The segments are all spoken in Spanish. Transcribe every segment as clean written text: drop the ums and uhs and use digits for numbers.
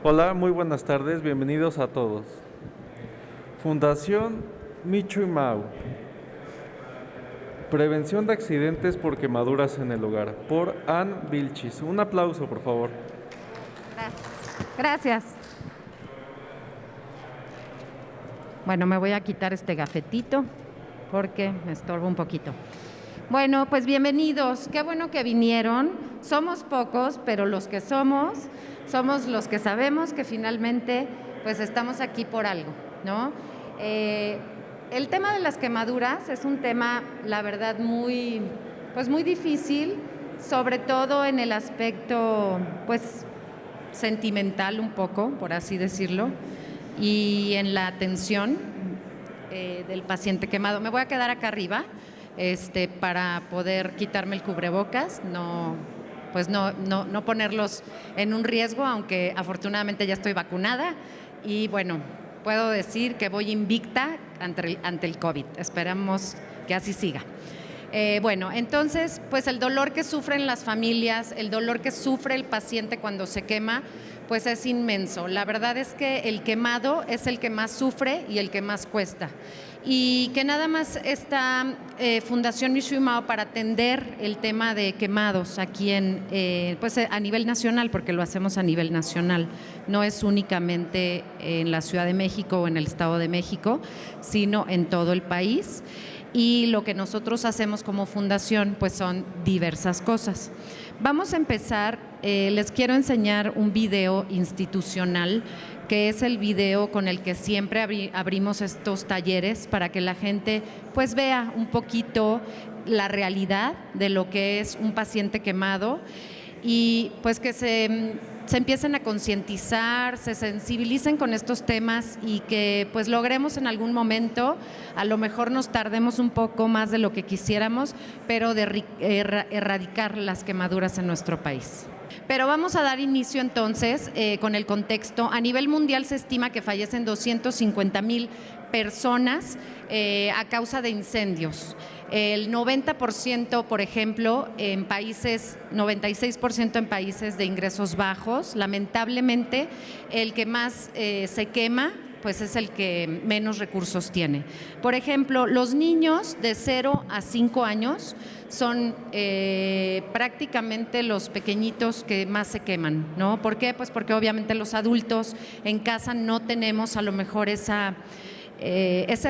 Hola, muy buenas tardes, bienvenidos a todos. Fundación Michu y Mau. Prevención de accidentes por quemaduras en el hogar, por Ann Vilchis. Un aplauso, por favor. Gracias. Bueno, me voy a quitar este gafetito porque me estorba un poquito. Bueno, pues bienvenidos. Qué bueno que vinieron. Somos pocos, pero los que somos los que sabemos que finalmente pues estamos aquí por algo, ¿no? El tema de las quemaduras es un tema, la verdad, muy difícil, sobre todo en el aspecto pues sentimental un poco, por así decirlo, y en la atención del paciente quemado. Me voy a quedar acá arriba para poder quitarme el cubrebocas, no ponerlos en un riesgo, aunque afortunadamente ya estoy vacunada y bueno, puedo decir que voy invicta ante el COVID. Esperamos que así siga. Bueno, entonces, pues el dolor que sufren las familias, el dolor que sufre el paciente cuando se quema, pues es inmenso. La verdad es que el quemado es el que más sufre y el que más cuesta. Y que nada más esta Fundación Michu y Mau para atender el tema de quemados aquí pues a nivel nacional, porque lo hacemos a nivel nacional. No es únicamente en la Ciudad de México o en el Estado de México, sino en todo el país. Y lo que nosotros hacemos como fundación pues son diversas cosas. Vamos a empezar, les quiero enseñar un video institucional que es el video con el que siempre abrimos estos talleres para que la gente pues vea un poquito la realidad de lo que es un paciente quemado y pues que se empiecen a concientizar, se sensibilicen con estos temas y que pues logremos en algún momento, a lo mejor nos tardemos un poco más de lo que quisiéramos, pero de erradicar las quemaduras en nuestro país. Pero vamos a dar inicio entonces con el contexto. A nivel mundial se estima que fallecen 250,000 personas a causa de incendios. El 90%, por ejemplo, en países, 96% en países de ingresos bajos. Lamentablemente, el que más se quema pues es el que menos recursos tiene. Por ejemplo, los niños de 0 a 5 años son prácticamente los pequeñitos que más se queman, ¿no? ¿Por qué? Pues porque obviamente los adultos en casa no tenemos a lo mejor ese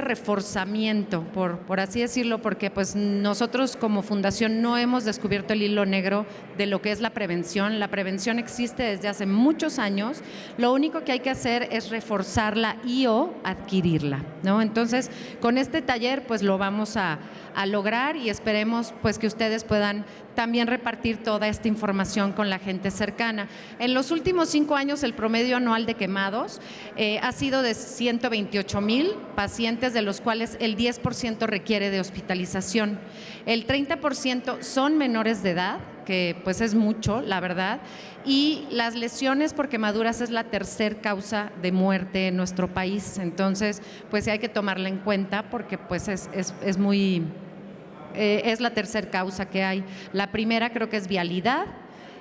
reforzamiento, por así decirlo, porque pues nosotros como fundación no hemos descubierto el hilo negro de lo que es la prevención. La prevención existe desde hace muchos años, lo único que hay que hacer es reforzarla o adquirirla, ¿no? Entonces, con este taller pues lo vamos a lograr y esperemos pues que ustedes puedan también repartir toda esta información con la gente cercana. En los últimos 5 años el promedio anual de quemados ha sido de 128,000 pacientes, de los cuales el 10% requiere de hospitalización. El 30% son menores de edad, que pues es mucho, la verdad, y las lesiones por quemaduras es la tercer causa de muerte en nuestro país. Entonces, pues hay que tomarla en cuenta porque pues es muy... es la tercer causa que hay. La primera creo que es vialidad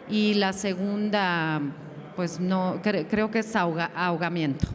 y la segunda, pues no, creo que es ahogamiento.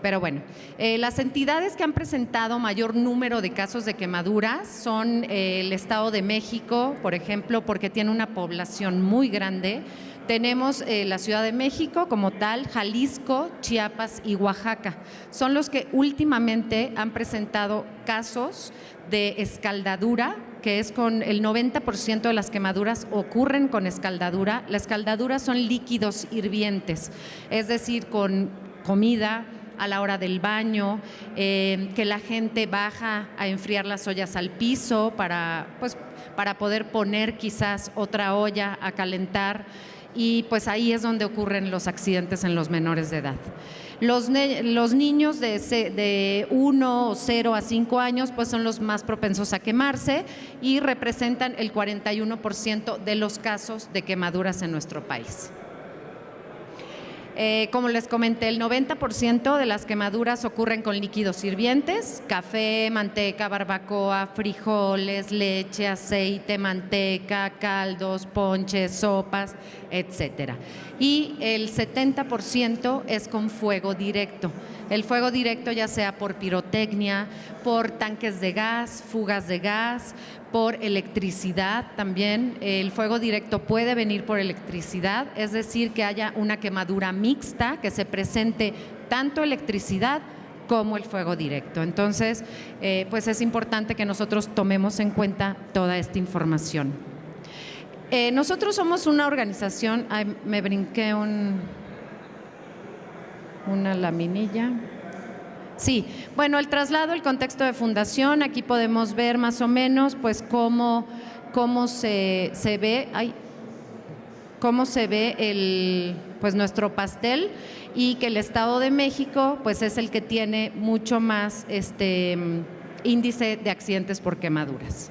Pero bueno, las entidades que han presentado mayor número de casos de quemaduras son el Estado de México, por ejemplo, porque tiene una población muy grande. Tenemos la Ciudad de México como tal, Jalisco, Chiapas y Oaxaca. Son los que últimamente han presentado casos de escaldadura, que es con el 90% de las quemaduras ocurren con escaldadura. La escaldadura son líquidos hirvientes, es decir, con comida, a la hora del baño, que la gente baja a enfriar las ollas al piso para poder poner quizás otra olla a calentar, y pues ahí es donde ocurren los accidentes en los menores de edad. Los niños de 1 o 0 a 5 años pues son los más propensos a quemarse y representan el 41% de los casos de quemaduras en nuestro país. Como les comenté, el 90% de las quemaduras ocurren con líquidos hirvientes: café, manteca, barbacoa, frijoles, leche, aceite, manteca, caldos, ponches, sopas, etcétera. Y el 70% es con fuego directo. El fuego directo ya sea por pirotecnia, por tanques de gas, fugas de gas, por electricidad también. El fuego directo puede venir por electricidad, es decir, que haya una quemadura mixta, que se presente tanto electricidad como el fuego directo. Entonces, pues es importante que nosotros tomemos en cuenta toda esta información. Nosotros somos una organización, me brinqué una laminilla. Sí, bueno, el traslado, el contexto de fundación, aquí podemos ver más o menos pues cómo se ve, pues nuestro pastel, y que el Estado de México pues es el que tiene mucho más índice de accidentes por quemaduras.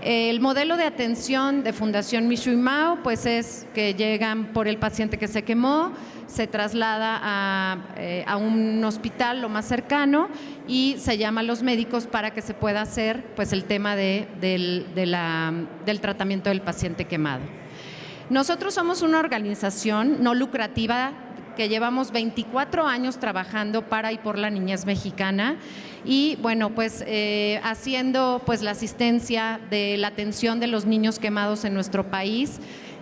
El modelo de atención de Fundación Michoacán y Mao pues es que llegan por el paciente que se quemó, se traslada a un hospital lo más cercano y se llama a los médicos para que se pueda hacer pues el tema del tratamiento del paciente quemado. Nosotros somos una organización no lucrativa que llevamos 24 años trabajando para y por la niñez mexicana, y bueno, pues haciendo pues la asistencia de la atención de los niños quemados en nuestro país.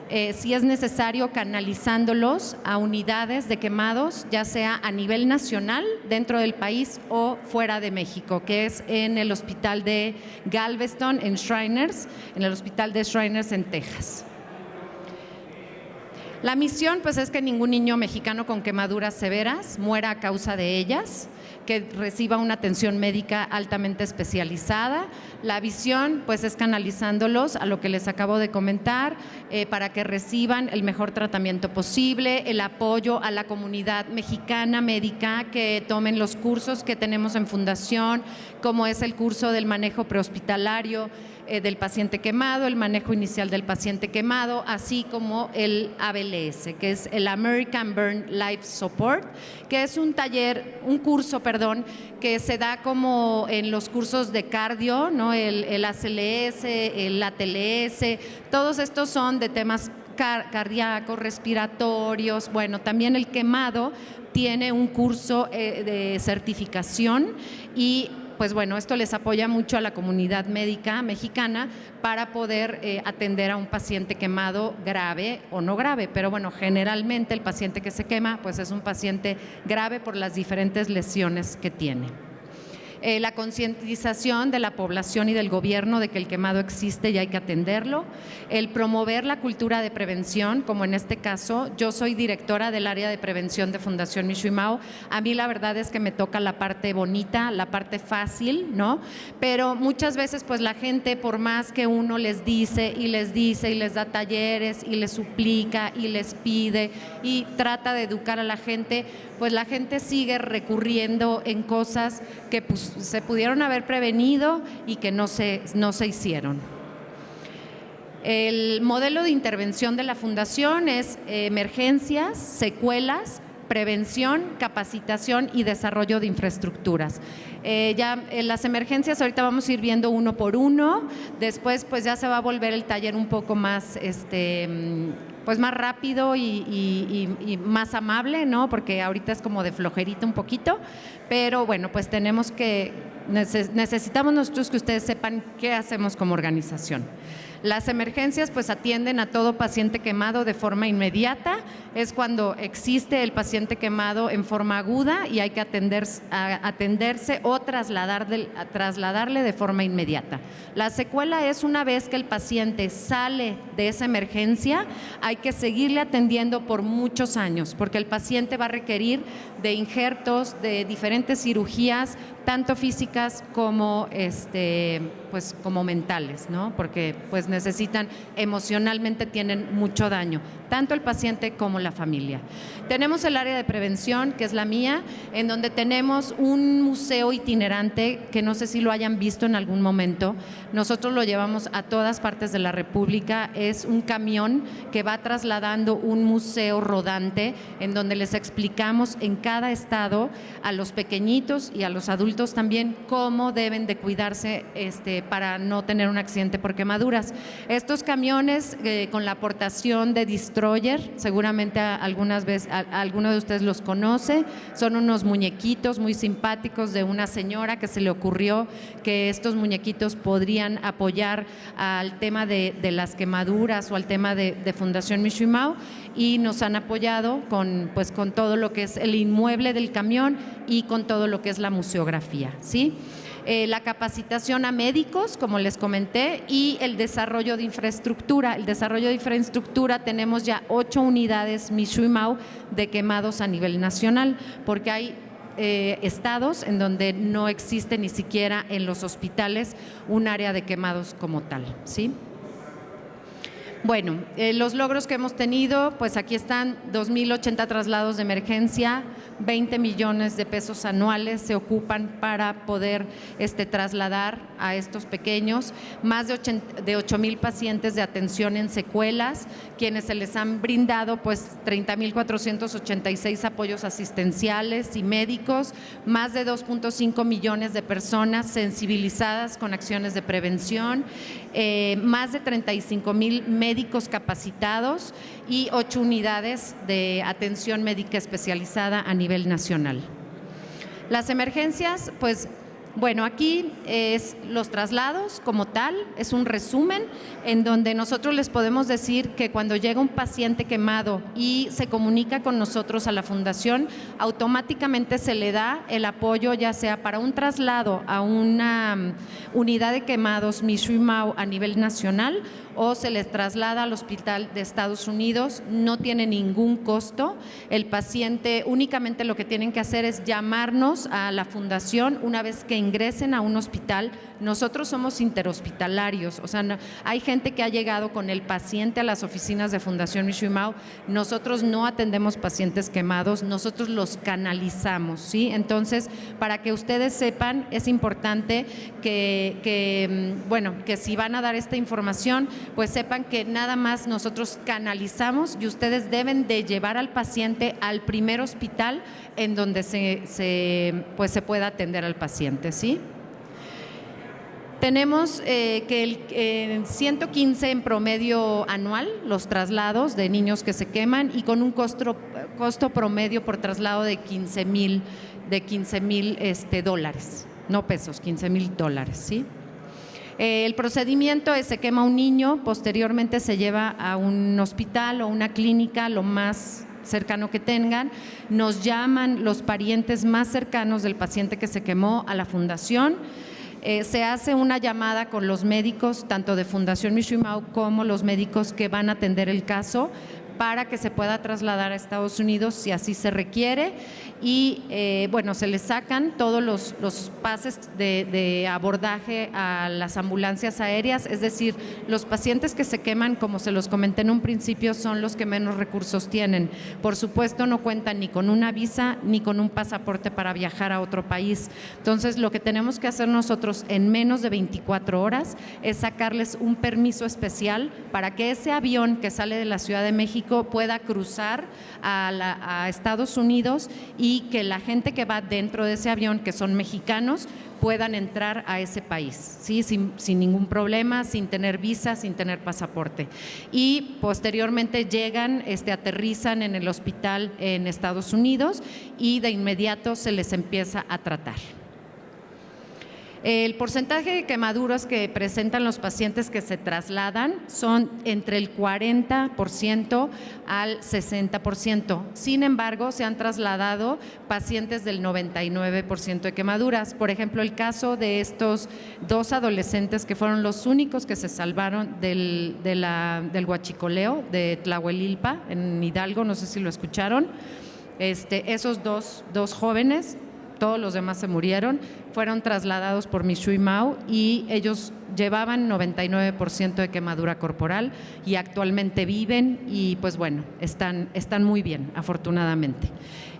Si es necesario, canalizándolos a unidades de quemados, ya sea a nivel nacional, dentro del país o fuera de México, que es en el hospital de Galveston, en Shriners, en el hospital de Shriners en Texas. La misión pues es que ningún niño mexicano con quemaduras severas muera a causa de ellas, que reciba una atención médica altamente especializada. La visión pues es canalizándolos a lo que les acabo de comentar, para que reciban el mejor tratamiento posible, el apoyo a la comunidad mexicana médica, que tomen los cursos que tenemos en Fundación, como es el curso del manejo prehospitalario del paciente quemado, el manejo inicial del paciente quemado, así como el ABLS, que es el American Burn Life Support, que es un curso, que se da como en los cursos de cardio, ¿no? El ACLS, el ATLS, todos estos son de temas cardíacos, respiratorios. Bueno, también el quemado tiene un curso de certificación, y pues bueno, esto les apoya mucho a la comunidad médica mexicana para poder atender a un paciente quemado grave o no grave, pero bueno, generalmente el paciente que se quema pues es un paciente grave por las diferentes lesiones que tiene. La concientización de la población y del gobierno de que el quemado existe y hay que atenderlo, el promover la cultura de prevención, como en este caso. Yo soy directora del área de prevención de Fundación Michoacán y Mao. A mí la verdad es que me toca la parte bonita, la parte fácil, ¿no? Pero muchas veces pues la gente, por más que uno les dice y les da talleres y les suplica y les pide y trata de educar a la gente, pues la gente sigue recurriendo en cosas que pues se pudieron haber prevenido y que no se hicieron. El modelo de intervención de la Fundación es emergencias, secuelas, prevención, capacitación y desarrollo de infraestructuras. Ya en las emergencias ahorita vamos a ir viendo uno por uno, después pues ya se va a volver el taller un poco más pues más rápido y más amable, ¿no? Porque ahorita es como de flojerita un poquito, pero bueno, pues necesitamos nosotros que ustedes sepan qué hacemos como organización. Las emergencias pues atienden a todo paciente quemado de forma inmediata, es cuando existe el paciente quemado en forma aguda y hay que atenderse o trasladarle de forma inmediata. La secuela es una vez que el paciente sale de esa emergencia, hay que seguirle atendiendo por muchos años, porque el paciente va a requerir de injertos, de diferentes cirugías tanto físicas como, pues, como mentales, ¿no? Porque pues necesitan, emocionalmente tienen mucho daño, tanto el paciente como la familia. Tenemos el área de prevención, que es la mía, en donde tenemos un museo itinerante que no sé si lo hayan visto en algún momento. Nosotros lo llevamos a todas partes de la República. Es un camión que va trasladando un museo rodante en donde les explicamos en cada estado a los pequeñitos y a los adultos también cómo deben de cuidarse para no tener un accidente por quemaduras. Estos camiones con la aportación de Destroyer, seguramente algunas veces alguno de ustedes los conoce, son unos muñequitos muy simpáticos de una señora que se le ocurrió que estos muñequitos podrían apoyar al tema de las quemaduras o al tema de Fundación Mishimao, y nos han apoyado con todo lo que es el inmueble del camión y con todo lo que es la museografía, ¿sí? La capacitación a médicos, como les comenté, y el desarrollo de infraestructura. El desarrollo de infraestructura, tenemos ya 8 unidades Mishimao de quemados a nivel nacional, porque hay estados en donde no existe ni siquiera en los hospitales un área de quemados como tal, ¿sí? Bueno, los logros que hemos tenido, pues aquí están: 2.080 traslados de emergencia, 20 millones de pesos anuales se ocupan para poder trasladar a estos pequeños, más de 8,000 pacientes de atención en secuelas, quienes se les han brindado pues 30,486 apoyos asistenciales y médicos, más de 2.5 millones de personas sensibilizadas con acciones de prevención, más de 35,000 médicos capacitados y 8 unidades de atención médica especializada a nivel nacional. Las emergencias, pues bueno, aquí es los traslados como tal, es un resumen en donde nosotros les podemos decir que cuando llega un paciente quemado y se comunica con nosotros a la fundación, automáticamente se le da el apoyo, ya sea para un traslado a una unidad de quemados Mishimao a nivel nacional, o se les traslada al hospital de Estados Unidos. No tiene ningún costo. El paciente únicamente lo que tienen que hacer es llamarnos a la fundación una vez que ingresen a un hospital. Nosotros somos interhospitalarios, o sea, no, hay gente que ha llegado con el paciente a las oficinas de Fundación Mishimao. Nosotros no atendemos pacientes quemados, nosotros los canalizamos, ¿sí? Entonces, para que ustedes sepan, es importante que si van a dar esta información, pues sepan que nada más nosotros canalizamos y ustedes deben de llevar al paciente al primer hospital en donde se pueda atender al paciente, ¿sí? Tenemos que 115 en promedio anual los traslados de niños que se queman, y con un costo promedio por traslado de 15,000 dólares, no pesos, 15,000 dólares, ¿sí? El procedimiento es: se quema un niño, posteriormente se lleva a un hospital o una clínica lo más cercano que tengan, nos llaman los parientes más cercanos del paciente que se quemó a la fundación, se hace una llamada con los médicos tanto de Fundación Mishimao como los médicos que van a atender el caso, para que se pueda trasladar a Estados Unidos si así se requiere, y se les sacan todos los pases de abordaje a las ambulancias aéreas. Es decir, los pacientes que se queman, como se los comenté en un principio, son los que menos recursos tienen. Por supuesto, no cuentan ni con una visa ni con un pasaporte para viajar a otro país. Entonces, lo que tenemos que hacer nosotros en menos de 24 horas es sacarles un permiso especial para que ese avión que sale de la Ciudad de México pueda cruzar a Estados Unidos, y que la gente que va dentro de ese avión, que son mexicanos, puedan entrar a ese país, ¿sí? Sin ningún problema, sin tener visa, sin tener pasaporte. Y posteriormente llegan, aterrizan en el hospital en Estados Unidos, y de inmediato se les empieza a tratar. El porcentaje de quemaduras que presentan los pacientes que se trasladan son entre el 40% al 60%. Sin embargo, se han trasladado pacientes del 99% de quemaduras. Por ejemplo, el caso de estos 2 adolescentes que fueron los únicos que se salvaron del huachicoleo de Tlahuelilpa, en Hidalgo, no sé si lo escucharon. Esos dos jóvenes todos los demás se murieron, fueron trasladados por Mishui Mao y ellos llevaban 99% de quemadura corporal y actualmente viven y pues bueno, están muy bien, afortunadamente.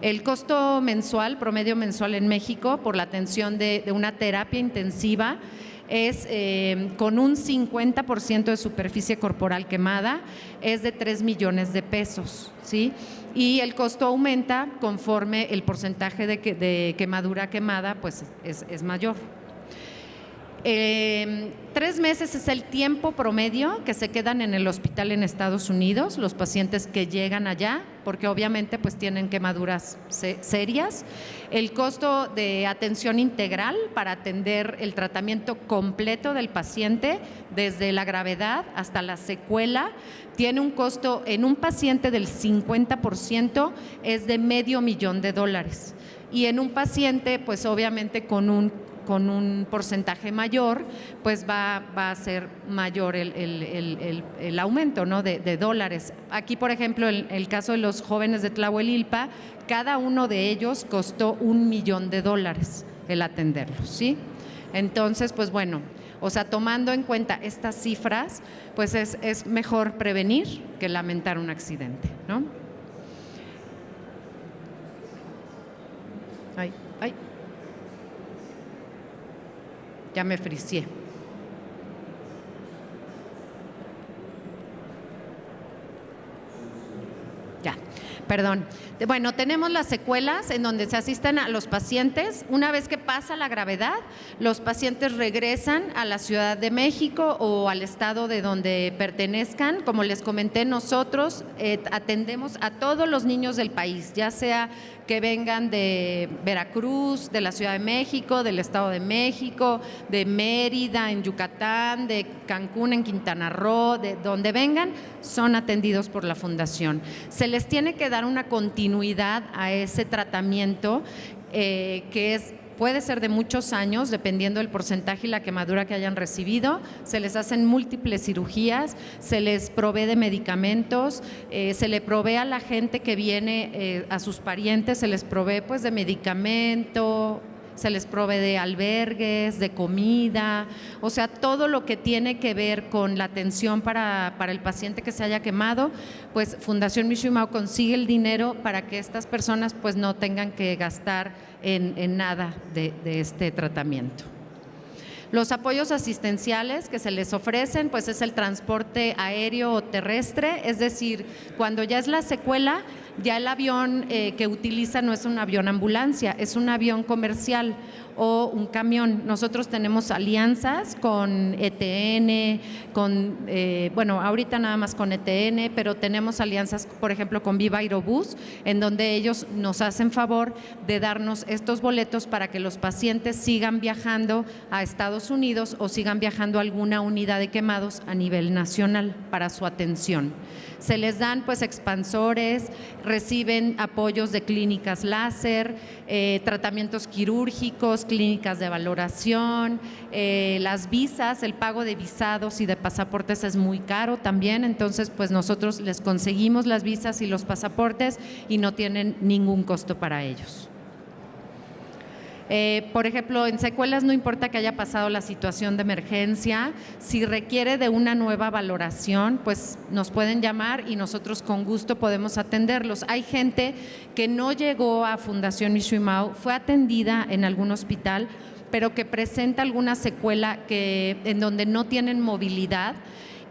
El costo mensual, promedio mensual en México por la atención de una terapia intensiva es con un 50% de superficie corporal quemada, es de 3 millones de pesos, ¿sí? Y el costo aumenta conforme el porcentaje de quemadura quemada pues es mayor. 3 meses es el tiempo promedio que se quedan en el hospital en Estados Unidos, los pacientes que llegan allá, porque obviamente pues tienen quemaduras serias. El costo de atención integral para atender el tratamiento completo del paciente, desde la gravedad hasta la secuela, tiene un costo en un paciente del 50%, es de $500,000. Y en un paciente pues obviamente con un porcentaje mayor, pues va a ser mayor el aumento, ¿no? de dólares. Aquí, por ejemplo, el caso de los jóvenes de Tlahuelilpa, cada uno de ellos costó $1,000,000 el atenderlos, ¿sí? Entonces, pues bueno, o sea, tomando en cuenta estas cifras, pues es mejor prevenir que lamentar un accidente, ¿no? Ay. Ya me fricié. Ya, perdón. Bueno, tenemos las secuelas en donde se asisten a los pacientes. Una vez que pasa la gravedad, los pacientes regresan a la Ciudad de México o al estado de donde pertenezcan. Como les comenté, nosotros atendemos a todos los niños del país, ya sea que vengan de Veracruz, de la Ciudad de México, del Estado de México, de Mérida, en Yucatán, de Cancún, en Quintana Roo, de donde vengan, son atendidos por la Fundación. Se les tiene que dar una continuidad a ese tratamiento puede ser de muchos años, dependiendo del porcentaje y la quemadura que hayan recibido. Se les hacen múltiples cirugías, se les provee de medicamentos, se le provee a la gente que viene, a sus parientes, se les provee pues de medicamento, se les provee de albergues, de comida, o sea, todo lo que tiene que ver con la atención para el paciente que se haya quemado, pues Fundación Mishui Mao consigue el dinero para que estas personas pues no tengan que gastar en nada de este tratamiento. Los apoyos asistenciales que se les ofrecen, pues es el transporte aéreo o terrestre, es decir, cuando ya es la secuela, ya el avión que utiliza no es un avión ambulancia, es un avión comercial o un camión. Nosotros tenemos alianzas con ETN, bueno, ahorita nada más con ETN, pero tenemos alianzas, por ejemplo, con Viva Aerobús, en donde ellos nos hacen favor de darnos estos boletos para que los pacientes sigan viajando a Estados Unidos o sigan viajando a alguna unidad de quemados a nivel nacional para su atención. Se les dan pues expansores, reciben apoyos de clínicas láser, tratamientos quirúrgicos, clínicas de valoración, las visas, el pago de visados y de pasaportes es muy caro también, entonces pues nosotros les conseguimos las visas y los pasaportes y no tienen ningún costo para ellos. Por ejemplo, en secuelas no importa que haya pasado la situación de emergencia, si requiere de una nueva valoración, pues nos pueden llamar y nosotros con gusto podemos atenderlos. Hay gente que no llegó a Fundación Mishui Mao, fue atendida en algún hospital, pero que presenta alguna secuela en donde no tienen movilidad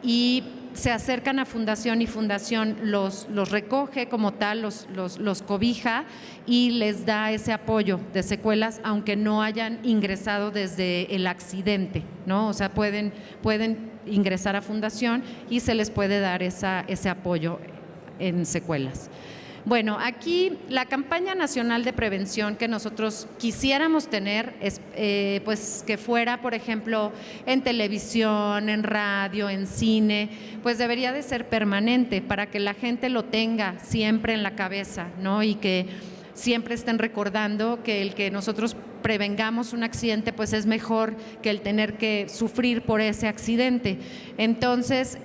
y se acercan a Fundación y Fundación los recoge como tal, los cobija y les da ese apoyo de secuelas, aunque no hayan ingresado desde el accidente, ¿no? O sea, pueden ingresar a Fundación y se les puede dar ese apoyo en secuelas. Bueno, aquí la campaña nacional de prevención que nosotros quisiéramos tener es pues que fuera, por ejemplo, en televisión, en radio, en cine, pues debería de ser permanente para que la gente lo tenga siempre en la cabeza, ¿no? Y que siempre estén recordando que el que nosotros prevengamos un accidente pues es mejor que el tener que sufrir por ese accidente. Entonces,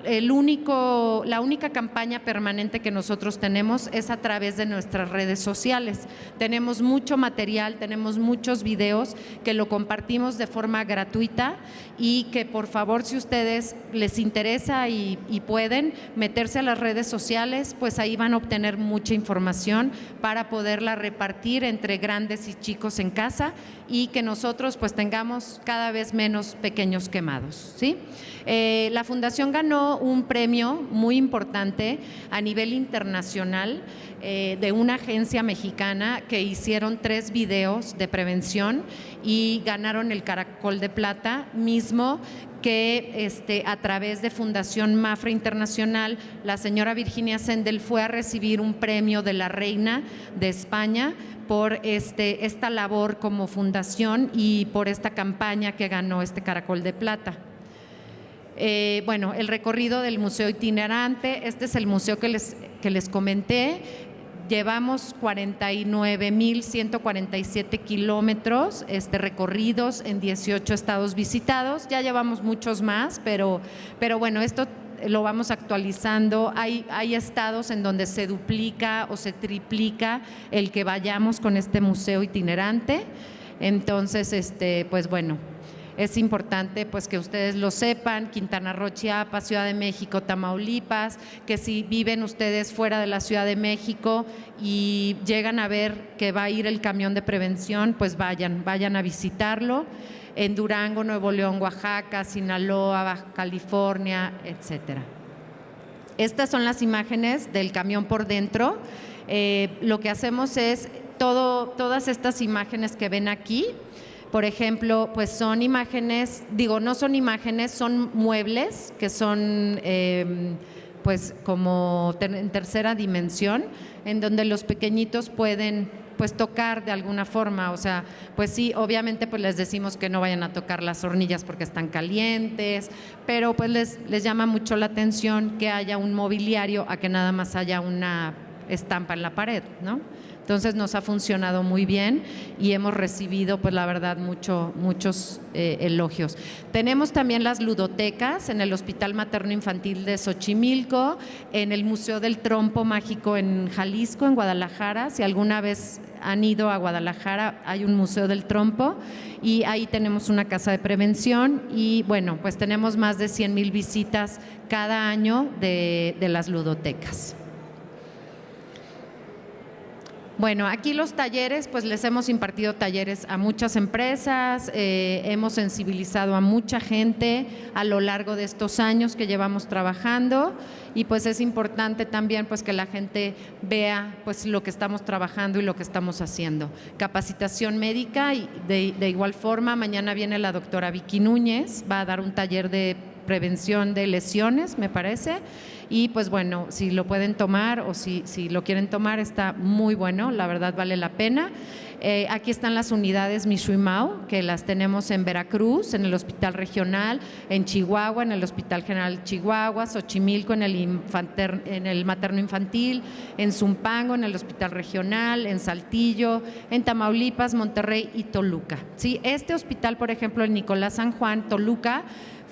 la única campaña permanente que nosotros tenemos es a través de nuestras redes sociales. Tenemos mucho material, tenemos muchos videos que lo compartimos de forma gratuita y que por favor, si ustedes les interesa y pueden meterse a las redes sociales, pues ahí van a obtener mucha información para poderla repartir entre grandes y chicos en casa y que nosotros pues tengamos cada vez menos pequeños quemados, ¿sí? La Fundación ganó un premio muy importante a nivel internacional de una agencia mexicana que hicieron 3 videos de prevención y ganaron el Caracol de Plata mismo que a través de Fundación Mafre Internacional, la señora Virginia Sendel fue a recibir un premio de la Reina de España por esta labor como fundación y por esta campaña que ganó este Caracol de Plata. Bueno, el recorrido del museo itinerante, este es el museo que les comenté. Llevamos 49,147 kilómetros recorridos en 18 estados visitados. Ya llevamos muchos más, pero bueno, esto lo vamos actualizando. Hay estados en donde se duplica o se triplica el que vayamos con este museo itinerante. Entonces, pues bueno, es importante pues que ustedes lo sepan. Quintana Roo, Chiapas, Ciudad de México, Tamaulipas, que si viven ustedes fuera de la Ciudad de México y llegan a ver que va a ir el camión de prevención, pues vayan a visitarlo. En Durango, Nuevo León, Oaxaca, Sinaloa, Baja California, etcétera. Estas son las imágenes del camión por dentro. Lo que hacemos es todas estas imágenes que ven aquí. Por ejemplo, pues son imágenes, no son imágenes, son muebles que son pues como en tercera dimensión, en donde los pequeñitos pueden pues tocar de alguna forma. O sea, pues sí, obviamente pues les decimos que no vayan a tocar las hornillas porque están calientes, pero pues les llama mucho la atención que haya un mobiliario a que nada más haya una estampa en la pared, ¿no? Entonces nos ha funcionado muy bien y hemos recibido, pues la verdad, muchos elogios. Tenemos también las ludotecas en el Hospital Materno Infantil de Xochimilco, en el Museo del Trompo Mágico en Jalisco, en Guadalajara. Si alguna vez han ido a Guadalajara, hay un Museo del Trompo y ahí tenemos una casa de prevención y bueno, pues tenemos más de 100,000 visitas cada año de las ludotecas. Bueno, aquí los talleres, pues les hemos impartido talleres a muchas empresas, hemos sensibilizado a mucha gente a lo largo de estos años que llevamos trabajando y pues es importante también pues que la gente vea pues lo que estamos trabajando y lo que estamos haciendo. Capacitación médica y de igual forma, mañana viene la doctora Vicky Núñez, va a dar un taller de prevención de lesiones, me parece, y pues bueno, si lo pueden tomar o si lo quieren tomar, está muy bueno, la verdad vale la pena. Aquí están las unidades Mishuimao, que las tenemos en Veracruz, en el Hospital Regional, en Chihuahua, en el Hospital General Chihuahua, Xochimilco, en el Materno Infantil, en Zumpango, en el Hospital Regional, en Saltillo, en Tamaulipas, Monterrey y Toluca. ¿Sí? Este hospital, por ejemplo, el Nicolás San Juan, Toluca,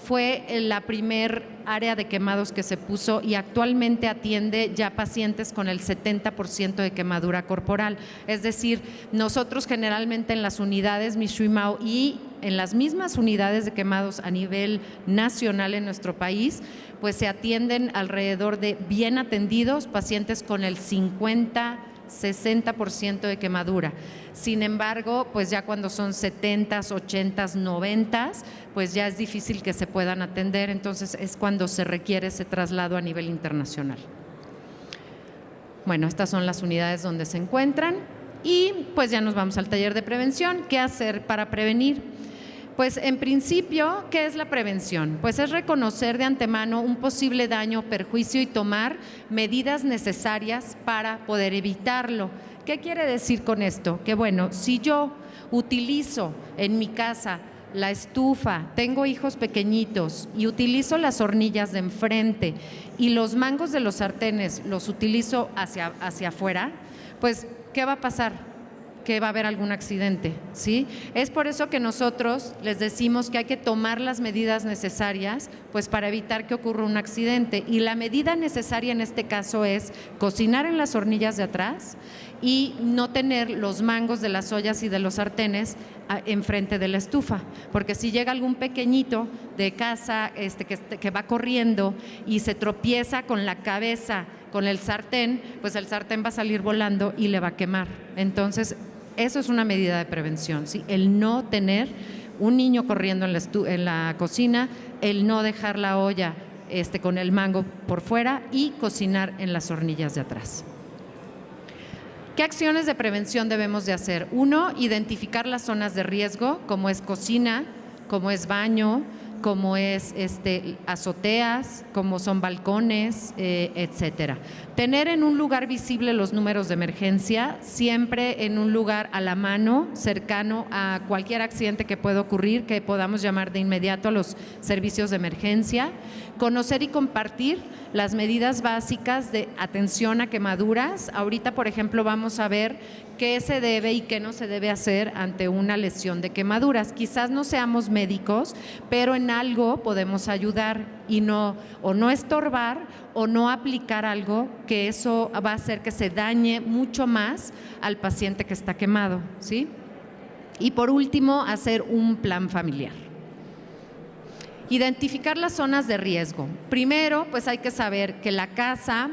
fue la primer área de quemados que se puso y actualmente atiende ya pacientes con el 70% de quemadura corporal. Es decir, nosotros generalmente en las unidades Mishuimao y en las mismas unidades de quemados a nivel nacional en nuestro país, pues se atienden alrededor de bien atendidos pacientes con el 60% de quemadura. Sin embargo, pues ya cuando son 70s, 80s, 90s, pues ya es difícil que se puedan atender, entonces es cuando se requiere ese traslado a nivel internacional. Bueno, estas son las unidades donde se encuentran y pues ya nos vamos al taller de prevención. ¿Qué hacer para prevenir? Pues en principio, ¿qué es la prevención? Pues es reconocer de antemano un posible daño o perjuicio y tomar medidas necesarias para poder evitarlo. ¿Qué quiere decir con esto? Que bueno, si yo utilizo en mi casa la estufa, tengo hijos pequeñitos y utilizo las hornillas de enfrente y los mangos de los sartenes los utilizo hacia afuera, pues ¿qué va a pasar? que va a haber algún accidente, ¿sí? Es por eso que nosotros les decimos que hay que tomar las medidas necesarias pues para evitar que ocurra un accidente, y la medida necesaria en este caso es cocinar en las hornillas de atrás y no tener los mangos de las ollas y de los sartenes enfrente de la estufa, porque si llega algún pequeñito de casa que va corriendo y se tropieza con la cabeza con el sartén, pues el sartén va a salir volando y le va a quemar. Entonces, eso es una medida de prevención, ¿sí? El no tener un niño corriendo en la cocina, el no dejar la olla con el mango por fuera y cocinar en las hornillas de atrás. ¿Qué acciones de prevención debemos de hacer? Uno, identificar las zonas de riesgo, como es cocina, como es baño, como es azoteas, como son balcones, etcétera. Tener en un lugar visible los números de emergencia, siempre en un lugar a la mano, cercano a cualquier accidente que pueda ocurrir, que podamos llamar de inmediato a los servicios de emergencia. Conocer y compartir las medidas básicas de atención a quemaduras. Ahorita, por ejemplo, vamos a ver qué se debe y qué no se debe hacer ante una lesión de quemaduras. Quizás no seamos médicos, pero en algo podemos ayudar y no estorbar o no aplicar algo que eso va a hacer que se dañe mucho más al paciente que está quemado, ¿sí? Y por último, hacer un plan familiar. Identificar las zonas de riesgo. Primero, pues hay que saber que la casa,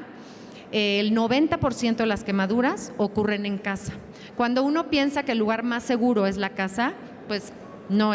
el 90% de las quemaduras ocurren en casa. Cuando uno piensa que el lugar más seguro es la casa, pues no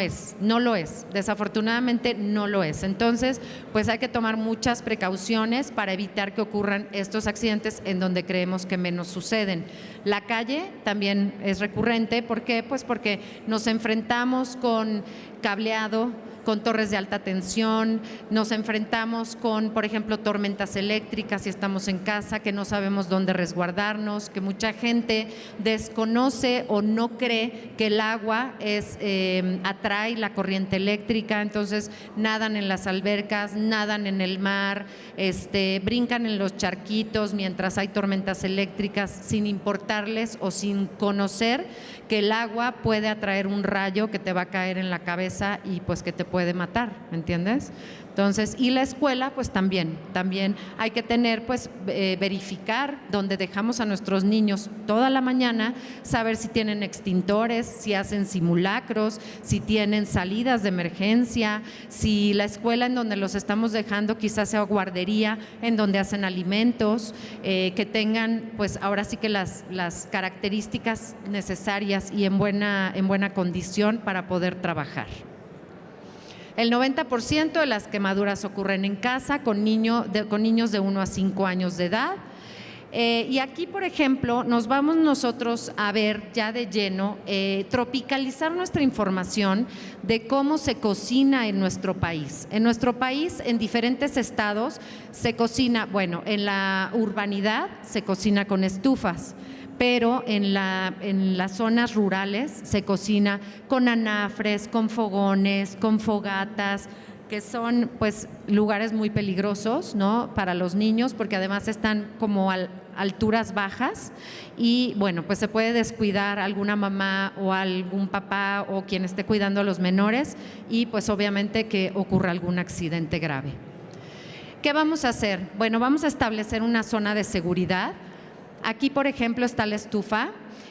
lo es, desafortunadamente no lo es. Entonces, pues hay que tomar muchas precauciones para evitar que ocurran estos accidentes en donde creemos que menos suceden. La calle también es recurrente, ¿por qué? Pues porque nos enfrentamos con cableado, con torres de alta tensión, nos enfrentamos con, por ejemplo, tormentas eléctricas si estamos en casa, que no sabemos dónde resguardarnos, que mucha gente desconoce o no cree que el agua atrae la corriente eléctrica, entonces nadan en las albercas, nadan en el mar, brincan en los charquitos mientras hay tormentas eléctricas sin importarles o sin conocer que el agua puede atraer un rayo que te va a caer en la cabeza y pues que te puede matar, ¿me entiendes? Entonces, y la escuela, pues también hay que tener, pues, verificar dónde dejamos a nuestros niños toda la mañana, saber si tienen extintores, si hacen simulacros, si tienen salidas de emergencia, si la escuela en donde los estamos dejando quizás sea guardería, en donde hacen alimentos, que tengan, pues, ahora sí que las características necesarias y en buena condición para poder trabajar. El 90% de las quemaduras ocurren en casa con niños de 1 a 5 años de edad. Y aquí, por ejemplo, nos vamos nosotros a ver ya de lleno, tropicalizar nuestra información de cómo se cocina en nuestro país. En nuestro país, en diferentes estados, se cocina, bueno, en la urbanidad se cocina con estufas, pero en las zonas rurales se cocina con anafres, con fogones, con fogatas, que son pues lugares muy peligrosos, ¿no?, para los niños, porque además están como a alturas bajas y bueno, pues se puede descuidar alguna mamá o algún papá o quien esté cuidando a los menores y pues obviamente que ocurra algún accidente grave. ¿Qué vamos a hacer? Bueno, vamos a establecer una zona de seguridad. Aquí, por ejemplo, está la estufa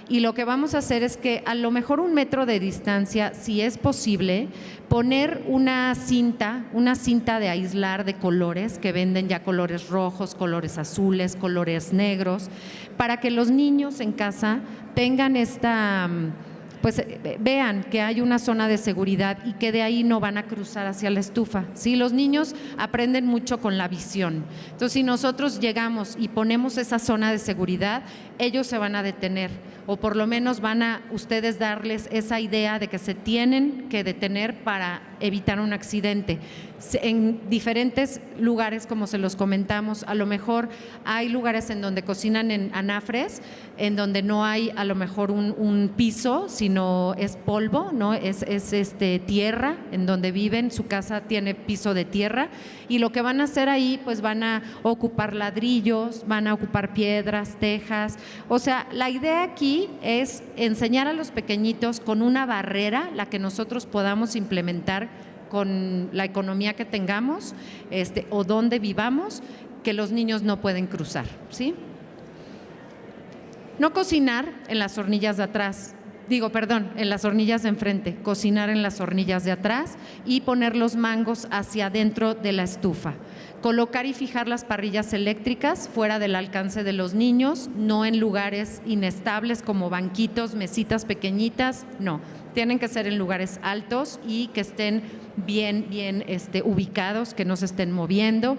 y lo que vamos a hacer es que a lo mejor 1 metro de distancia, si es posible, poner una cinta de aislar de colores, que venden ya colores rojos, colores azules, colores negros, para que los niños en casa tengan pues vean que hay una zona de seguridad y que de ahí no van a cruzar hacia la estufa. ¿Sí? Los niños aprenden mucho con la visión. Entonces, si nosotros llegamos y ponemos esa zona de seguridad, ellos se van a detener o por lo menos van a ustedes darles esa idea de que se tienen que detener para evitar un accidente. En diferentes lugares, como se los comentamos, a lo mejor hay lugares en donde cocinan en anafres, en donde no hay a lo mejor un piso, sino es polvo, ¿no? Es tierra en donde viven, su casa tiene piso de tierra, y lo que van a hacer ahí, pues van a ocupar ladrillos, van a ocupar piedras, tejas. O sea, la idea aquí es enseñar a los pequeñitos con una barrera, la que nosotros podamos implementar con la economía que tengamos, o donde vivamos, que los niños no pueden cruzar, ¿sí? No cocinar en las hornillas de atrás, en las hornillas de enfrente, cocinar en las hornillas de atrás y poner los mangos hacia adentro de la estufa. Colocar y fijar las parrillas eléctricas fuera del alcance de los niños, no en lugares inestables como banquitos, mesitas pequeñitas, no. Tienen que ser en lugares altos y que estén bien ubicados, que no se estén moviendo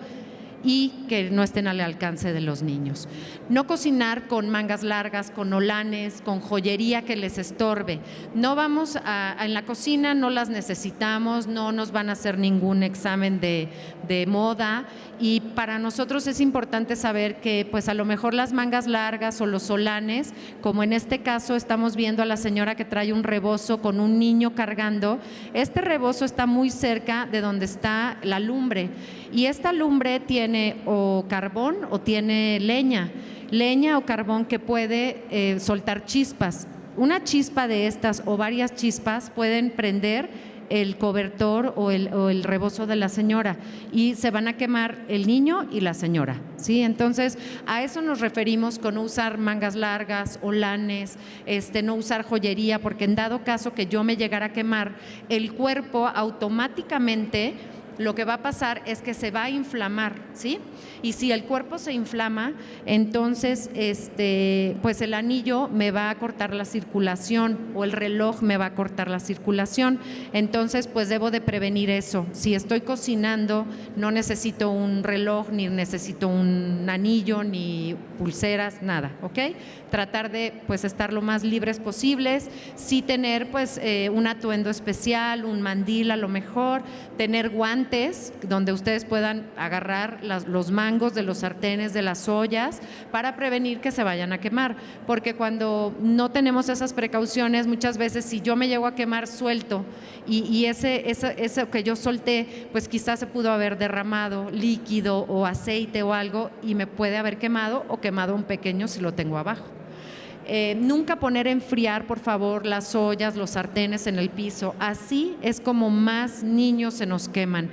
y que no estén al alcance de los niños. No cocinar con mangas largas, con holanes, con joyería que les estorbe. No vamos en la cocina, no las necesitamos, no nos van a hacer ningún examen de moda, y para nosotros es importante saber que pues a lo mejor las mangas largas o los holanes, como en este caso estamos viendo a la señora que trae un rebozo con un niño cargando, este rebozo está muy cerca de donde está la lumbre, y esta lumbre tiene o carbón o tiene leña o carbón que puede soltar chispas. Una chispa de estas o varias chispas pueden prender el cobertor o el rebozo de la señora, y se van a quemar el niño y la señora, ¿sí? Entonces, a eso nos referimos con no usar mangas largas, holanes, no usar joyería, porque en dado caso que yo me llegara a quemar, el cuerpo automáticamente lo que va a pasar es que se va a inflamar, ¿sí? Y si el cuerpo se inflama, entonces pues el anillo me va a cortar la circulación o el reloj me va a cortar la circulación. Entonces, pues debo de prevenir eso. Si estoy cocinando, no necesito un reloj, ni necesito un anillo, ni pulseras, nada, ¿ok? Tratar de pues estar lo más libres posibles, sí tener pues un atuendo especial, un mandil a lo mejor, tener guantes donde ustedes puedan agarrar los mangos de los sartenes, de las ollas, para prevenir que se vayan a quemar, porque cuando no tenemos esas precauciones, muchas veces si yo me llego a quemar suelto y eso que yo solté, pues quizás se pudo haber derramado líquido o aceite o algo y me puede haber quemado o quemado un pequeño si lo tengo abajo. Nunca poner a enfriar, por favor, las ollas, los sartenes en el piso. Así es como más niños se nos queman.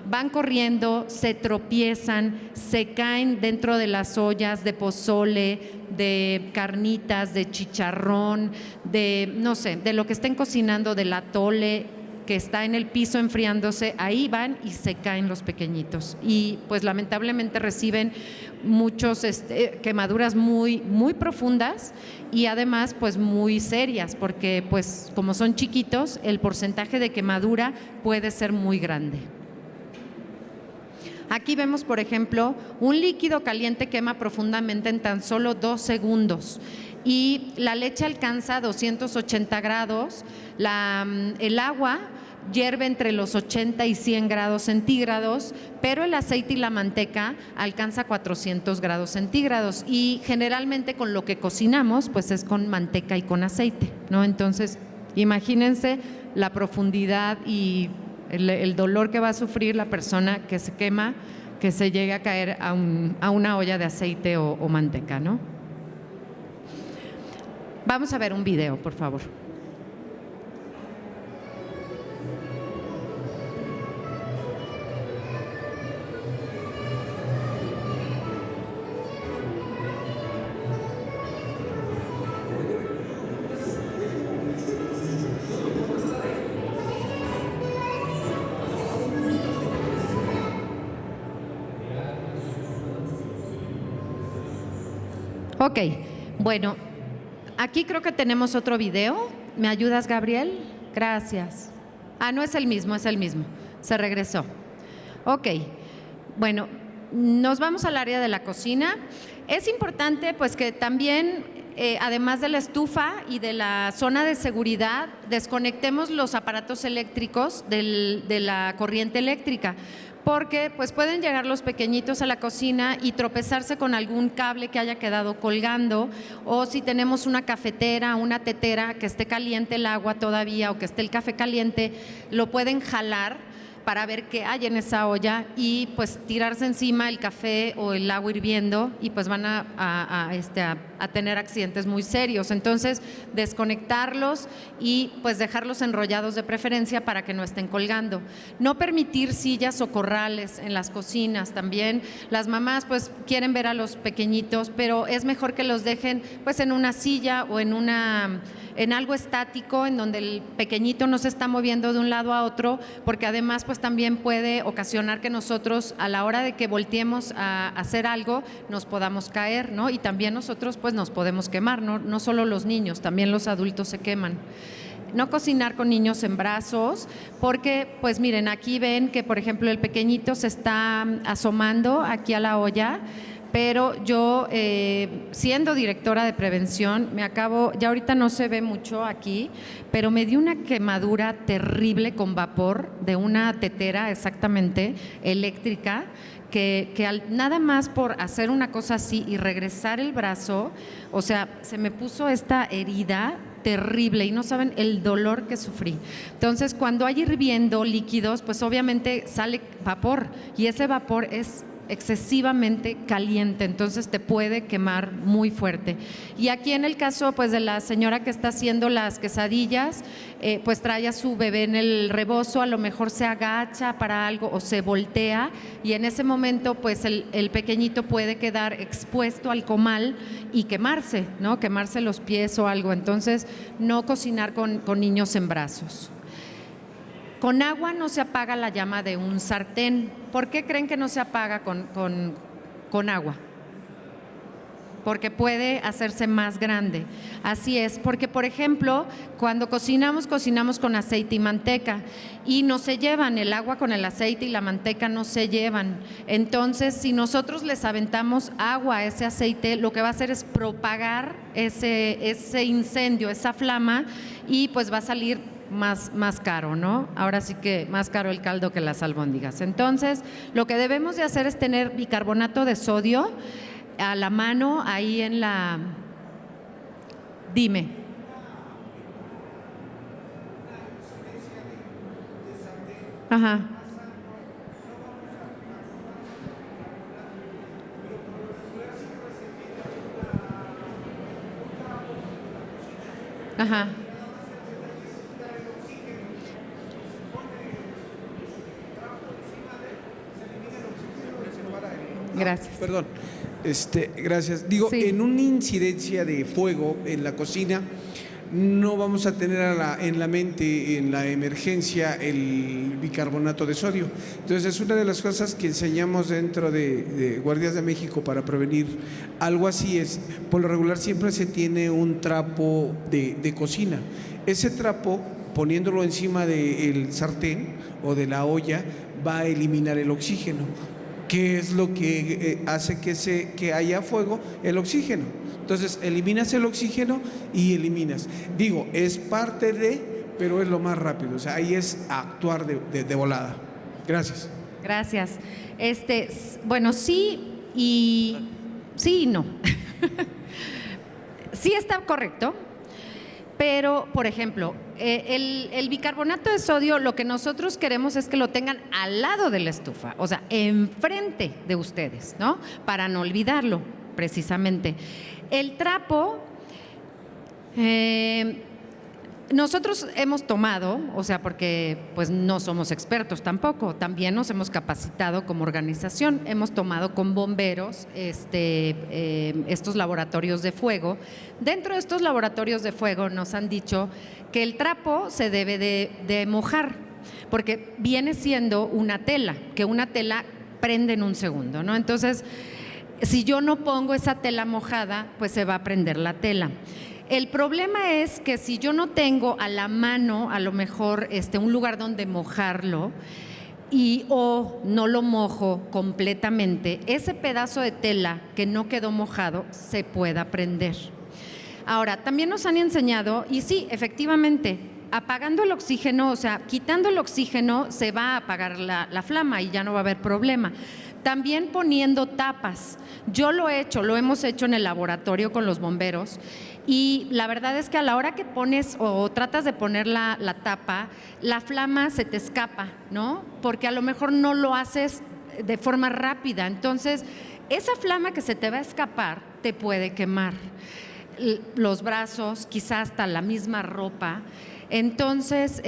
Van corriendo, se tropiezan, se caen dentro de las ollas de pozole, de carnitas, de chicharrón, de lo que estén cocinando, del atole que está en el piso enfriándose, ahí van y se caen los pequeñitos, y pues lamentablemente reciben muchos quemaduras muy, muy profundas y además pues muy serias, porque pues como son chiquitos, el porcentaje de quemadura puede ser muy grande. Aquí vemos, por ejemplo, un líquido caliente quema profundamente en tan solo 2 segundos. Y la leche alcanza 280 grados, el agua hierve entre los 80 y 100 grados centígrados, pero el aceite y la manteca alcanza 400 grados centígrados, y generalmente con lo que cocinamos pues es con manteca y con aceite, ¿no? Entonces, imagínense la profundidad y el dolor que va a sufrir la persona que se quema, que se llegue a caer a una olla de aceite o manteca, ¿no? Vamos a ver un video, por favor. Ok, bueno, aquí creo que tenemos otro video. ¿Me ayudas, Gabriel? Gracias. Ah, no es el mismo, se regresó. Ok, bueno, nos vamos al área de la cocina. Es importante pues que también además de la estufa y de la zona de seguridad, desconectemos los aparatos eléctricos de la corriente eléctrica, porque pues pueden llegar los pequeñitos a la cocina y tropezarse con algún cable que haya quedado colgando, o si tenemos una cafetera, una tetera, que esté caliente el agua todavía o que esté el café caliente, lo pueden jalar para ver qué hay en esa olla y pues tirarse encima el café o el agua hirviendo y pues van a tener accidentes muy serios. Entonces, desconectarlos y pues dejarlos enrollados de preferencia para que no estén colgando. No permitir sillas o corrales en las cocinas también. Las mamás pues quieren ver a los pequeñitos, pero es mejor que los dejen pues en una silla o en algo estático en donde el pequeñito no se está moviendo de un lado a otro, porque además pues también puede ocasionar que nosotros a la hora de que volteemos a hacer algo nos podamos caer, ¿no? Y también nosotros pues nos podemos quemar, no solo los niños, también los adultos se queman. No cocinar con niños en brazos, porque pues miren, aquí ven que por ejemplo el pequeñito se está asomando aquí a la olla, pero yo, siendo directora de prevención, ya ahorita no se ve mucho aquí, pero me di una quemadura terrible con vapor de una tetera exactamente eléctrica, que nada más por hacer una cosa así y regresar el brazo, o sea, se me puso esta herida terrible y no saben el dolor que sufrí. Entonces, cuando hay hirviendo líquidos, pues obviamente sale vapor y ese vapor es excesivamente caliente, entonces te puede quemar muy fuerte. Y aquí en el caso pues de la señora que está haciendo las quesadillas, pues trae a su bebé en el rebozo, a lo mejor se agacha para algo o se voltea y en ese momento pues el pequeñito puede quedar expuesto al comal y quemarse, ¿no? Quemarse los pies o algo. Entonces, no cocinar con niños en brazos. Con agua no se apaga la llama de un sartén. ¿Por qué creen que no se apaga con agua? Porque puede hacerse más grande. Así es, porque por ejemplo, cuando cocinamos con aceite y manteca y no se llevan, el agua con el aceite y la manteca no se llevan. Entonces, si nosotros les aventamos agua a ese aceite, lo que va a hacer es propagar ese incendio, esa flama, y pues va a salir más caro, ¿no? Ahora sí que más caro el caldo que las albóndigas. Entonces, lo que debemos de hacer es tener bicarbonato de sodio a la mano, ahí en la... Dime. Ajá. Ajá. Gracias. Perdón, gracias. Digo, Sí. En una incidencia de fuego en la cocina, no vamos a tener en la mente, en la emergencia, el bicarbonato de sodio. Entonces, es una de las cosas que enseñamos dentro de Guardias de México para prevenir algo así. Por lo regular, siempre se tiene un trapo de cocina. Ese trapo, poniéndolo encima del sartén o de la olla, va a eliminar el oxígeno, que es lo que hace que haya fuego, el oxígeno. Entonces, eliminas el oxígeno y eliminas. Digo, es parte pero es lo más rápido. O sea, ahí es actuar de volada. Gracias. Gracias. Bueno, sí y no. Sí está correcto, pero, por ejemplo, el bicarbonato de sodio, lo que nosotros queremos es que lo tengan al lado de la estufa, o sea, enfrente de ustedes, ¿no? Para no olvidarlo, precisamente. El trapo, nosotros hemos tomado, o sea, porque pues no somos expertos tampoco, también nos hemos capacitado como organización, hemos tomado con bomberos estos laboratorios de fuego. Dentro de estos laboratorios de fuego nos han dicho que el trapo se debe de mojar, porque viene siendo una tela, que una tela prende en un segundo, ¿no? Entonces, si yo no pongo esa tela mojada, pues se va a prender la tela. El problema es que si yo no tengo a la mano, a lo mejor un lugar donde mojarlo o no lo mojo completamente, ese pedazo de tela que no quedó mojado se pueda prender. Ahora, también nos han enseñado, y sí, efectivamente, apagando el oxígeno, o sea, quitando el oxígeno, se va a apagar la flama y ya no va a haber problema. También poniendo tapas. Yo lo he hecho, lo hemos hecho en el laboratorio con los bomberos, y la verdad es que a la hora que pones o tratas de poner la tapa, la flama se te escapa, ¿no? Porque a lo mejor no lo haces de forma rápida. Entonces, esa flama que se te va a escapar te puede quemar los brazos, quizás hasta la misma ropa. Entonces,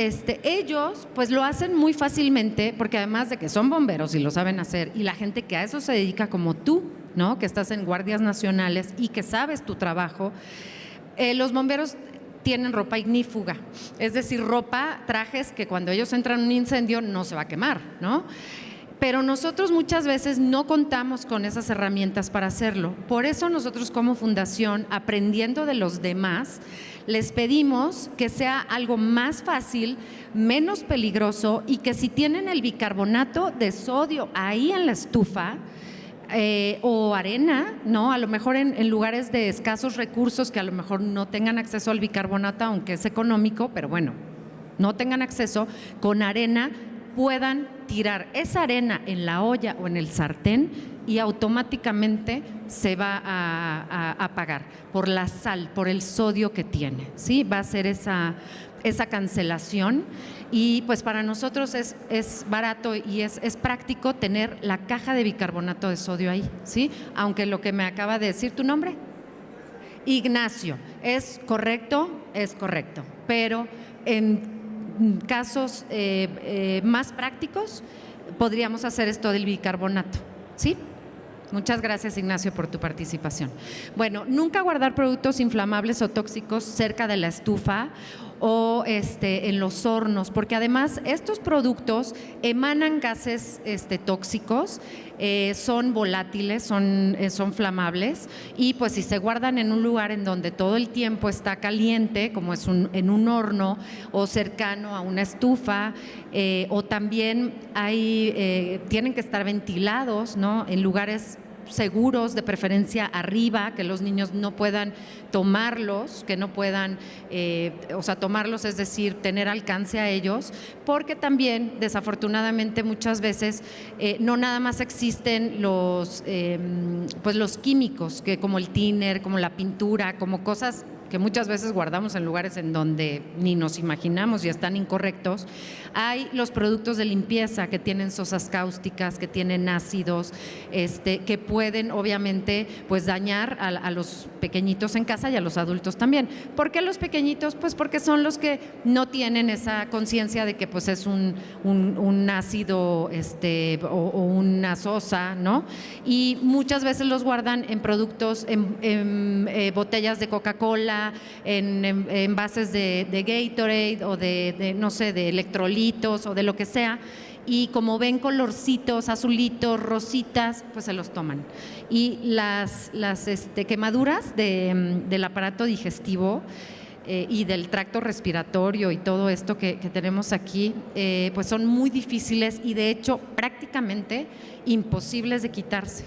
ellos pues lo hacen muy fácilmente, porque además de que son bomberos y lo saben hacer, y la gente que a eso se dedica como tú, ¿no? Que estás en guardias nacionales y que sabes tu trabajo, los bomberos tienen ropa ignífuga, es decir, trajes que cuando ellos entran en un incendio no se va a quemar, ¿no? Pero nosotros muchas veces no contamos con esas herramientas para hacerlo. Por eso nosotros como fundación, aprendiendo de los demás, les pedimos que sea algo más fácil, menos peligroso, y que si tienen el bicarbonato de sodio ahí en la estufa, o arena, ¿no? A lo mejor en lugares de escasos recursos que a lo mejor no tengan acceso al bicarbonato, aunque es económico, pero bueno, no tengan acceso, con arena puedan tirar esa arena en la olla o en el sartén y automáticamente se va a apagar por la sal, por el sodio que tiene, ¿sí? Va a ser esa cancelación, y pues para nosotros es barato y es práctico tener la caja de bicarbonato de sodio ahí, ¿sí? Aunque lo que me acaba de decir, ¿tu nombre? Ignacio, es correcto, pero en casos más prácticos podríamos hacer esto del bicarbonato, ¿sí? Muchas gracias, Ignacio, por tu participación. Bueno, nunca guardar productos inflamables o tóxicos cerca de la estufa o en los hornos, porque además estos productos emanan gases tóxicos, son volátiles, son flamables, y pues si se guardan en un lugar en donde todo el tiempo está caliente, como es en un horno o cercano a una estufa, o también tienen que estar ventilados, ¿no? En lugares seguros, de preferencia arriba, que los niños no puedan tomarlos, que no puedan, tomarlos, es decir, tener alcance a ellos, porque también, desafortunadamente, muchas veces no nada más existen los químicos, que como el thinner, como la pintura, como cosas que muchas veces guardamos en lugares en donde ni nos imaginamos y están incorrectos. Hay los productos de limpieza que tienen sosas cáusticas, que tienen ácidos, que pueden obviamente pues dañar a los pequeñitos en casa y a los adultos también. ¿Por qué los pequeñitos? Pues porque son los que no tienen esa conciencia de que pues es un ácido o una sosa, ¿no? Y muchas veces los guardan en productos, en botellas de Coca-Cola, en envases de Gatorade o no sé, de electrolitos o de lo que sea, y como ven colorcitos, azulitos, rositas, pues se los toman. Y las quemaduras del aparato digestivo y del tracto respiratorio y todo esto que tenemos aquí, pues son muy difíciles y de hecho prácticamente imposibles de quitarse.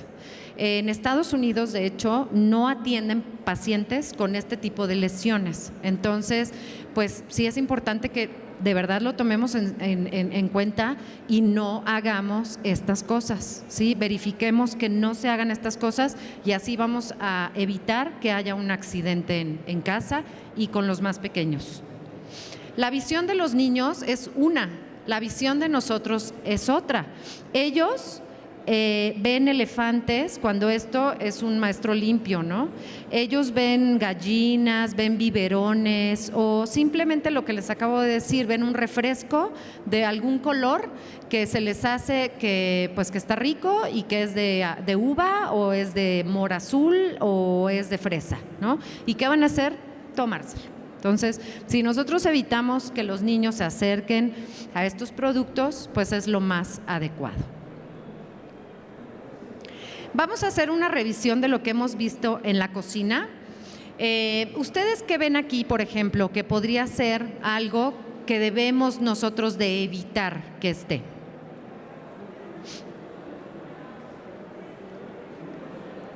En Estados Unidos, de hecho, no atienden pacientes con este tipo de lesiones. Entonces, pues sí es importante que de verdad lo tomemos en cuenta y no hagamos estas cosas, ¿sí? Verifiquemos que no se hagan estas cosas y así vamos a evitar que haya un accidente en casa y con los más pequeños. La visión de los niños es una, la visión de nosotros es otra. Ellos ven elefantes cuando esto es un maestro limpio, ¿no? Ellos ven gallinas, ven biberones o simplemente lo que les acabo de decir, ven un refresco de algún color que se les hace que está rico y que es de uva o es de mora azul o es de fresa, ¿no? ¿Y qué van a hacer? Tomárselo. Entonces, si nosotros evitamos que los niños se acerquen a estos productos, pues es lo más adecuado. Vamos a hacer una revisión de lo que hemos visto en la cocina. ¿Ustedes qué ven aquí, por ejemplo, que podría ser algo que debemos nosotros de evitar que esté?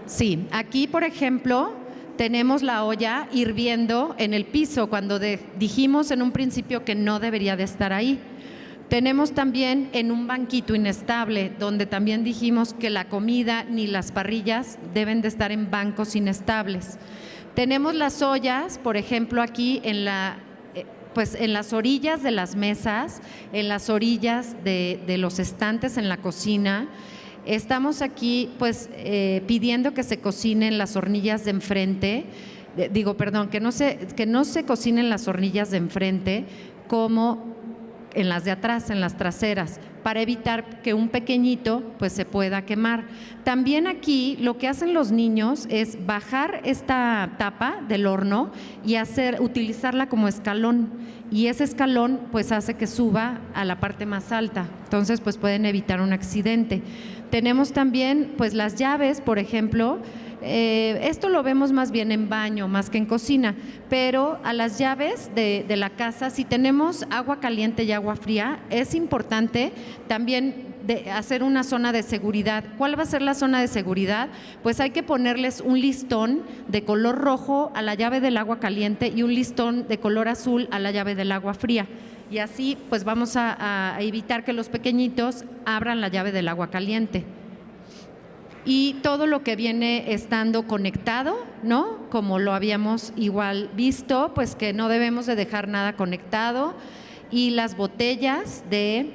Sí, aquí, por ejemplo, tenemos la olla hirviendo en el piso cuando dijimos en un principio que no debería de estar ahí. Tenemos también en un banquito inestable, donde también dijimos que la comida ni las parrillas deben de estar en bancos inestables. Tenemos las ollas, por ejemplo, aquí en las orillas de las mesas, en las orillas de los estantes en la cocina. Estamos aquí pidiendo que se cocinen las hornillas de enfrente, que no se cocinen las hornillas de enfrente como en las de atrás, en las traseras, para evitar que un pequeñito pues se pueda quemar. También aquí lo que hacen los niños es bajar esta tapa del horno y utilizarla como escalón, y ese escalón pues hace que suba a la parte más alta, entonces pues pueden evitar un accidente. Tenemos también pues las llaves, por ejemplo. Esto lo vemos más bien en baño, más que en cocina, pero a las llaves de la casa, si tenemos agua caliente y agua fría, es importante también hacer una zona de seguridad. ¿Cuál va a ser la zona de seguridad? Pues hay que ponerles un listón de color rojo a la llave del agua caliente y un listón de color azul a la llave del agua fría. Y así pues vamos a evitar que los pequeñitos abran la llave del agua caliente. Y todo lo que viene estando conectado, ¿no? Como lo habíamos igual visto, pues que no debemos de dejar nada conectado. Y las botellas de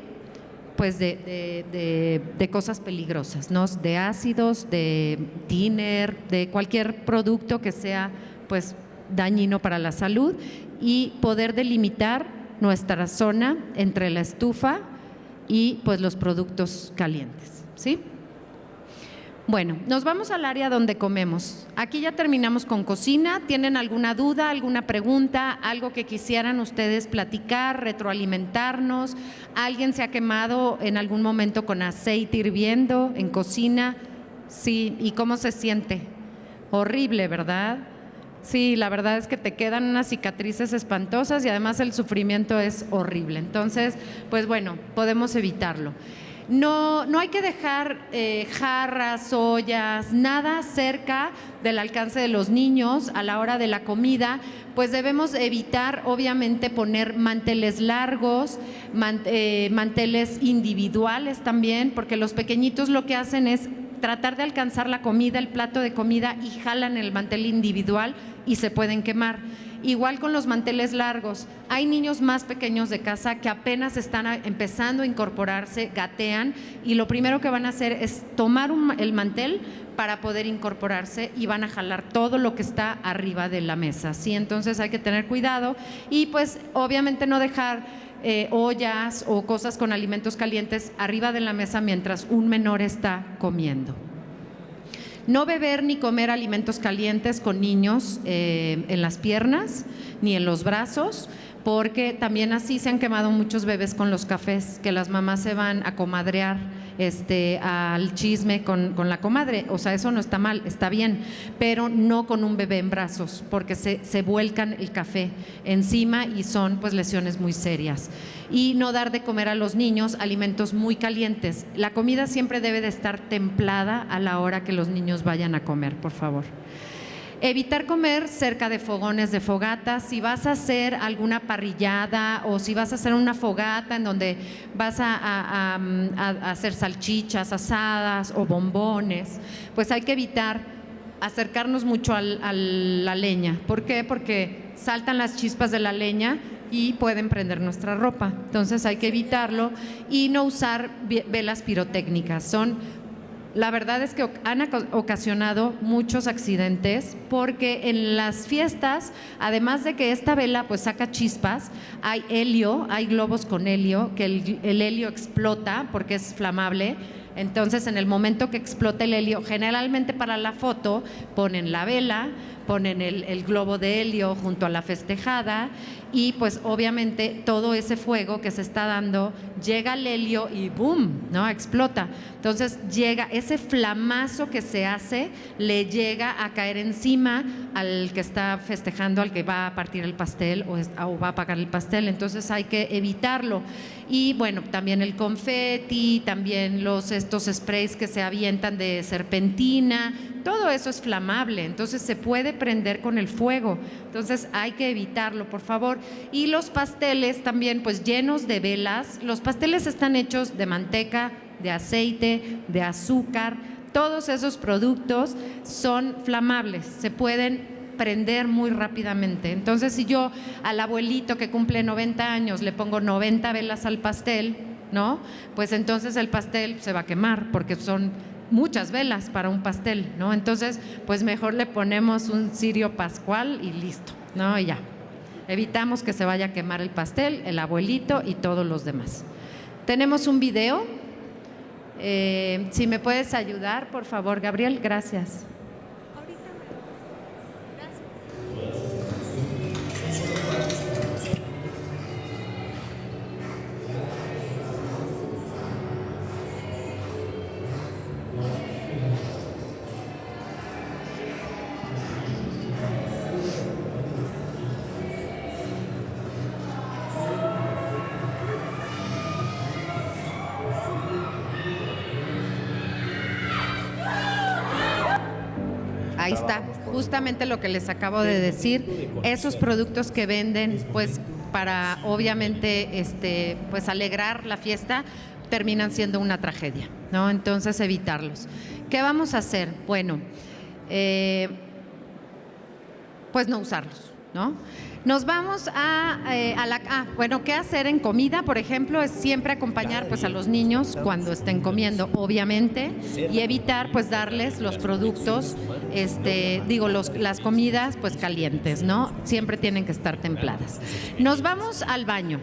cosas peligrosas, ¿no? De ácidos, de thinner, de cualquier producto que sea pues dañino para la salud, y poder delimitar nuestra zona entre la estufa y pues los productos calientes, ¿sí? Bueno, nos vamos al área donde comemos. Aquí ya terminamos con cocina. ¿Tienen alguna duda, alguna pregunta, algo que quisieran ustedes platicar, retroalimentarnos? ¿Alguien se ha quemado en algún momento con aceite hirviendo en cocina? Sí, ¿y cómo se siente? Horrible, ¿verdad? Sí, la verdad es que te quedan unas cicatrices espantosas y además el sufrimiento es horrible. Entonces, pues bueno, podemos evitarlo. No hay que dejar jarras, ollas, nada cerca del alcance de los niños a la hora de la comida, pues debemos evitar obviamente poner manteles largos, manteles individuales también, porque los pequeñitos lo que hacen es tratar de alcanzar la comida, el plato de comida, y jalan el mantel individual y se pueden quemar. Igual con los manteles largos, hay niños más pequeños de casa que apenas están empezando a incorporarse, gatean, y lo primero que van a hacer es tomar el mantel para poder incorporarse y van a jalar todo lo que está arriba de la mesa, ¿sí? Entonces hay que tener cuidado y pues obviamente no dejar ollas o cosas con alimentos calientes arriba de la mesa mientras un menor está comiendo. No beber ni comer alimentos calientes con niños en las piernas ni en los brazos, porque también así se han quemado muchos bebés con los cafés, que las mamás se van a comadrear al chisme con la comadre. O sea, eso no está mal, está bien, pero no con un bebé en brazos, porque se vuelcan el café encima y son pues lesiones muy serias. Y no dar de comer a los niños alimentos muy calientes. La comida siempre debe de estar templada a la hora que los niños vayan a comer, por favor. Evitar comer cerca de fogones de fogata. Si vas a hacer alguna parrillada o si vas a hacer una fogata en donde vas a hacer salchichas asadas o bombones, pues hay que evitar acercarnos mucho a la leña. ¿Por qué? Porque saltan las chispas de la leña y pueden prender nuestra ropa. Entonces hay que evitarlo y no usar velas pirotécnicas. La verdad es que han ocasionado muchos accidentes porque en las fiestas, además de que esta vela pues saca chispas, hay helio, hay globos con helio, que el helio explota porque es flamable. Entonces en el momento que explota el helio, generalmente para la foto ponen la vela, ponen el globo de helio junto a la festejada y pues obviamente todo ese fuego que se está dando, llega el helio y ¡boom!, ¿no? Explota. Entonces llega ese flamazo que se hace, le llega a caer encima al que está festejando, al que va a partir el pastel o va a apagar el pastel. Entonces hay que evitarlo. Y bueno, también el confeti, también estos sprays que se avientan de serpentina, todo eso es flamable, entonces se puede prender con el fuego, entonces hay que evitarlo, por favor. Y los pasteles también, pues llenos de velas. Los pasteles están hechos de manteca, de aceite, de azúcar. Todos esos productos son flamables, se pueden prender muy rápidamente. Entonces, si yo al abuelito que cumple 90 años le pongo 90 velas al pastel, ¿no? Pues entonces el pastel se va a quemar porque son muchas velas para un pastel, ¿no? Entonces, pues mejor le ponemos un cirio pascual y listo, ¿no? Y ya. Evitamos que se vaya a quemar el pastel, el abuelito y todos los demás. Tenemos un video. Si me puedes ayudar, por favor, Gabriel, gracias. Ahí está, justamente lo que les acabo de decir, esos productos que venden, pues para obviamente pues alegrar la fiesta, terminan siendo una tragedia, ¿no? Entonces evitarlos. ¿Qué vamos a hacer? Bueno, pues no usarlos, ¿no? Nos vamos bueno, ¿qué hacer en comida? Por ejemplo, es siempre acompañar pues a los niños cuando estén comiendo, obviamente, y evitar pues darles los productos, las comidas pues calientes, ¿no? Siempre tienen que estar templadas. Nos vamos al baño.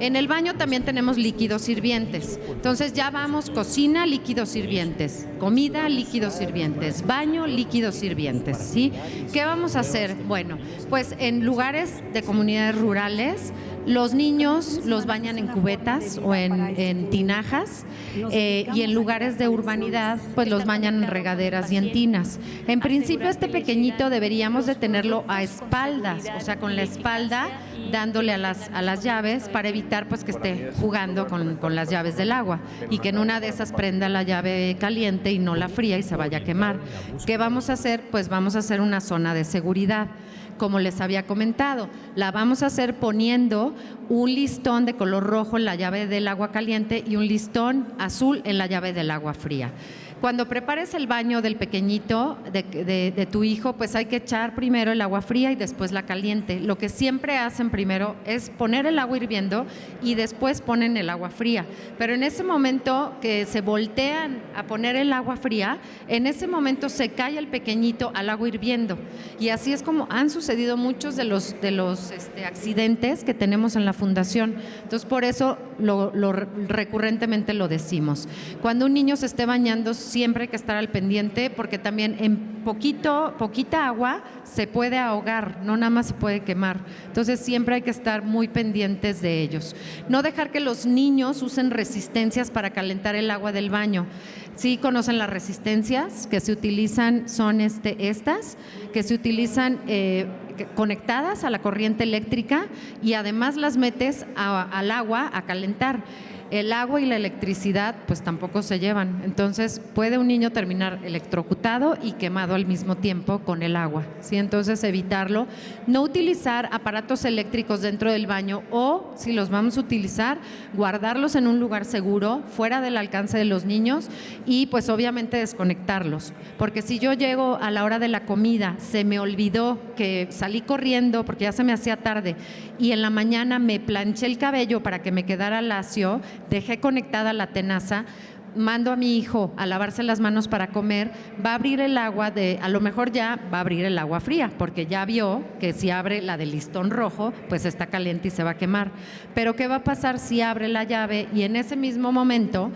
En el baño también tenemos líquidos hirvientes. Entonces ya vamos, cocina, líquidos hirvientes, comida, líquidos hirvientes, baño, líquidos hirvientes, ¿sí? ¿Qué vamos a hacer? Bueno, pues en lugares de comunidades rurales, los niños los bañan en cubetas o en tinajas, y en lugares de urbanidad pues los bañan en regaderas y en tinas. En principio este pequeñito deberíamos de tenerlo a espaldas, o sea, con la espalda dándole a las llaves para evitar pues que esté jugando con las llaves del agua y que en una de esas prenda la llave caliente y no la fría y se vaya a quemar. ¿Qué vamos a hacer? Pues vamos a hacer una zona de seguridad. Como les había comentado, la vamos a hacer poniendo un listón de color rojo en la llave del agua caliente y un listón azul en la llave del agua fría. Cuando prepares el baño del pequeñito, de tu hijo, pues hay que echar primero el agua fría y después la caliente. Lo que siempre hacen primero es poner el agua hirviendo y después ponen el agua fría. Pero en ese momento que se voltean a poner el agua fría, en ese momento se cae el pequeñito al agua hirviendo. Y así es como han sucedido muchos de los accidentes que tenemos en la fundación. Entonces, por eso recurrentemente lo decimos. Cuando un niño se esté bañando, siempre hay que estar al pendiente porque también en poquita agua se puede ahogar, no nada más se puede quemar. Entonces siempre hay que estar muy pendientes de ellos. No dejar que los niños usen resistencias para calentar el agua del baño. Sí conocen las resistencias que se utilizan, son estas, que se utilizan conectadas a la corriente eléctrica y además las metes al agua a calentar. El agua y la electricidad pues tampoco se llevan, entonces puede un niño terminar electrocutado y quemado al mismo tiempo con el agua, ¿sí? Entonces evitarlo, no utilizar aparatos eléctricos dentro del baño o si los vamos a utilizar, guardarlos en un lugar seguro, fuera del alcance de los niños y pues obviamente desconectarlos, porque si yo llego a la hora de la comida, se me olvidó que salí corriendo porque ya se me hacía tarde y en la mañana me planché el cabello para que me quedara lacio, dejé conectada la tenaza, mando a mi hijo a lavarse las manos para comer, va a abrir el agua a lo mejor ya va a abrir el agua fría, porque ya vio que si abre la del listón rojo, pues está caliente y se va a quemar. Pero ¿qué va a pasar si abre la llave y en ese mismo momento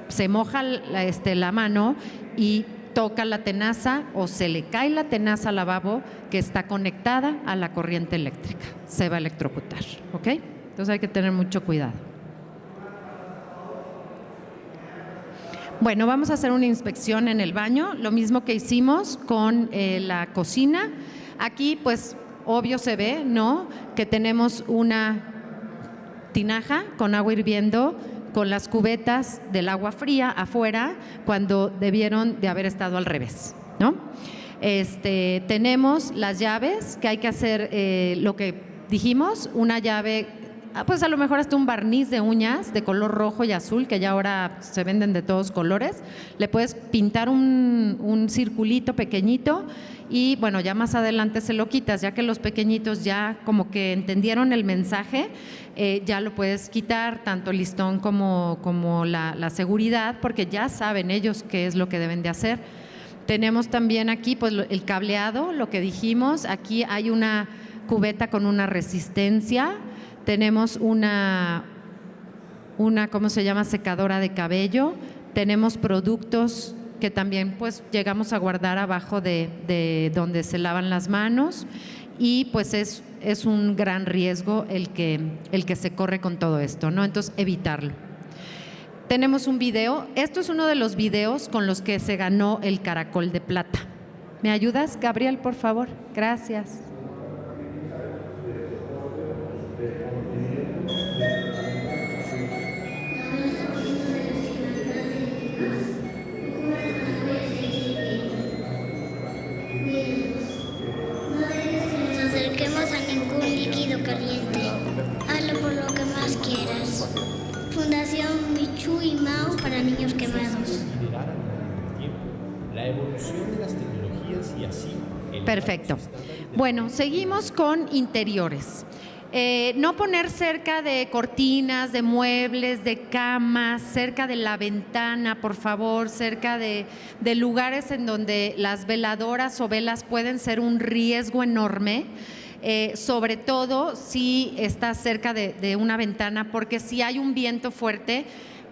se moja la mano y toca la tenaza o se le cae la tenaza al lavabo que está conectada a la corriente eléctrica? Se va a electrocutar, ¿ok? Entonces hay que tener mucho cuidado. Bueno, vamos a hacer una inspección en el baño, lo mismo que hicimos con la cocina. Aquí, pues, obvio se ve, ¿no?, que tenemos una tinaja con agua hirviendo, con las cubetas del agua fría afuera, cuando debieron de haber estado al revés, ¿no? Tenemos las llaves, que hay que hacer lo que dijimos, una llave, pues a lo mejor hasta un barniz de uñas de color rojo y azul, que ya ahora se venden de todos colores. Le puedes pintar un circulito pequeñito y bueno, ya más adelante se lo quitas, ya que los pequeñitos ya como que entendieron el mensaje, ya lo puedes quitar, tanto el listón como la seguridad, porque ya saben ellos qué es lo que deben de hacer. Tenemos también aquí pues el cableado, lo que dijimos. Aquí hay una cubeta con una resistencia. Tenemos una ¿cómo se llama? Secadora de cabello. Tenemos productos que también pues llegamos a guardar abajo de donde se lavan las manos, y pues es un gran riesgo el que se corre con todo esto, ¿no? Entonces, evitarlo. Tenemos un video. Esto es uno de los videos con los que se ganó el Caracol de Plata. ¿Me ayudas, Gabriel, por favor? Gracias. No nos acerquemos a ningún líquido caliente. Hazlo por lo que más quieras. Fundación Michu y Mao para niños quemados. La evolución de las tecnologías y así. Perfecto. Bueno, seguimos con interiores. No poner cerca de cortinas, de muebles, de camas, cerca de la ventana, por favor, cerca de lugares en donde las veladoras o velas pueden ser un riesgo enorme. Sobre todo si está cerca de una ventana, porque si hay un viento fuerte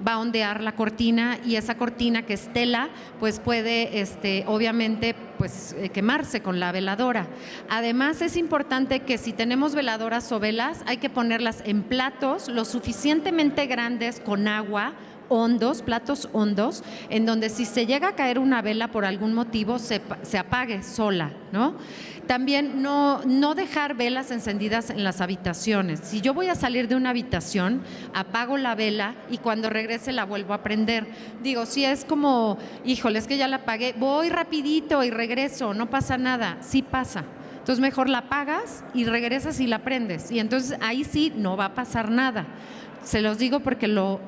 va a ondear la cortina, y esa cortina, que es tela, pues puede obviamente pues quemarse con la veladora. Además, es importante que si tenemos veladoras o velas, hay que ponerlas en platos lo suficientemente grandes con agua, hondos, platos hondos, en donde si se llega a caer una vela por algún motivo se apague sola, ¿no? También no dejar velas encendidas en las habitaciones. Si yo voy a salir de una habitación, apago la vela y cuando regrese la vuelvo a prender. Digo, si es como, híjole, es que ya la apagué, voy rapidito y regreso, no pasa nada. Sí pasa. Entonces mejor la apagas y regresas y la prendes. Y entonces ahí sí no va a pasar nada. Se los digo porque lo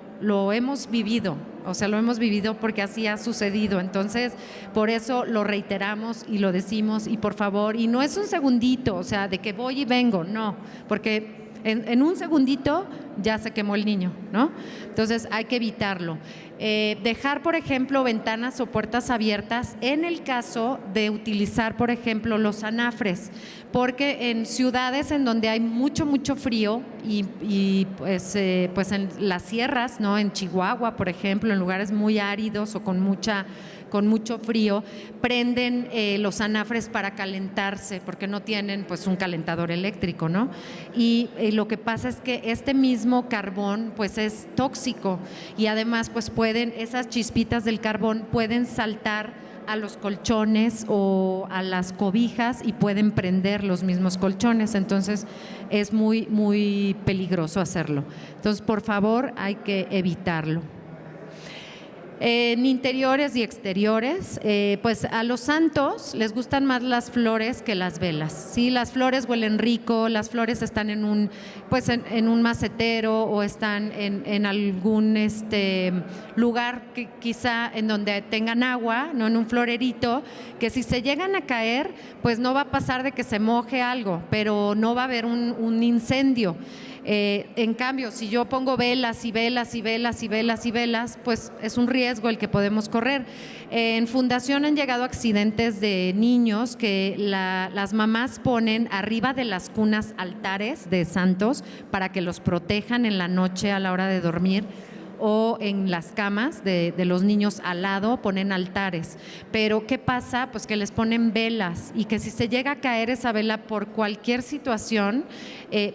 hemos vivido, o sea, lo hemos vivido porque así ha sucedido. Entonces, por eso lo reiteramos y lo decimos, y por favor, y no es un segundito, o sea, de que voy y vengo, no, porque en un segundito ya se quemó el niño, ¿no? Entonces hay que evitarlo. Dejar, por ejemplo, ventanas o puertas abiertas en el caso de utilizar, por ejemplo, los anafres, porque en ciudades en donde hay mucho frío y pues en las sierras, ¿no? En Chihuahua, por ejemplo, en lugares muy áridos o con mucho frío, prenden los anafres para calentarse porque no tienen pues un calentador eléctrico, ¿no? Y lo que pasa es que este mismo carbón pues es tóxico, y además pues esas chispitas del carbón pueden saltar a los colchones o a las cobijas y pueden prender los mismos colchones. Entonces es muy peligroso hacerlo. Entonces, por favor, hay que evitarlo. En interiores y exteriores, pues a los santos les gustan más las flores que las velas, ¿sí? Las flores huelen rico, las flores están en un macetero o están en algún lugar que quizá en donde tengan agua, no en un florerito, que si se llegan a caer, pues no va a pasar de que se moje algo, pero no va a haber un incendio. En cambio, si yo pongo velas y velas y velas y velas y velas, pues es un riesgo el que podemos correr. En Fundación han llegado accidentes de niños que las mamás ponen arriba de las cunas altares de santos para que los protejan en la noche a la hora de dormir, o en las camas de los niños al lado ponen altares. Pero ¿qué pasa? Pues que les ponen velas, y que si se llega a caer esa vela por cualquier situación,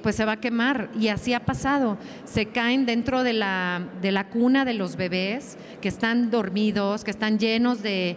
pues se va a quemar, y así ha pasado. Se caen dentro de la cuna de los bebés que están dormidos, que están llenos de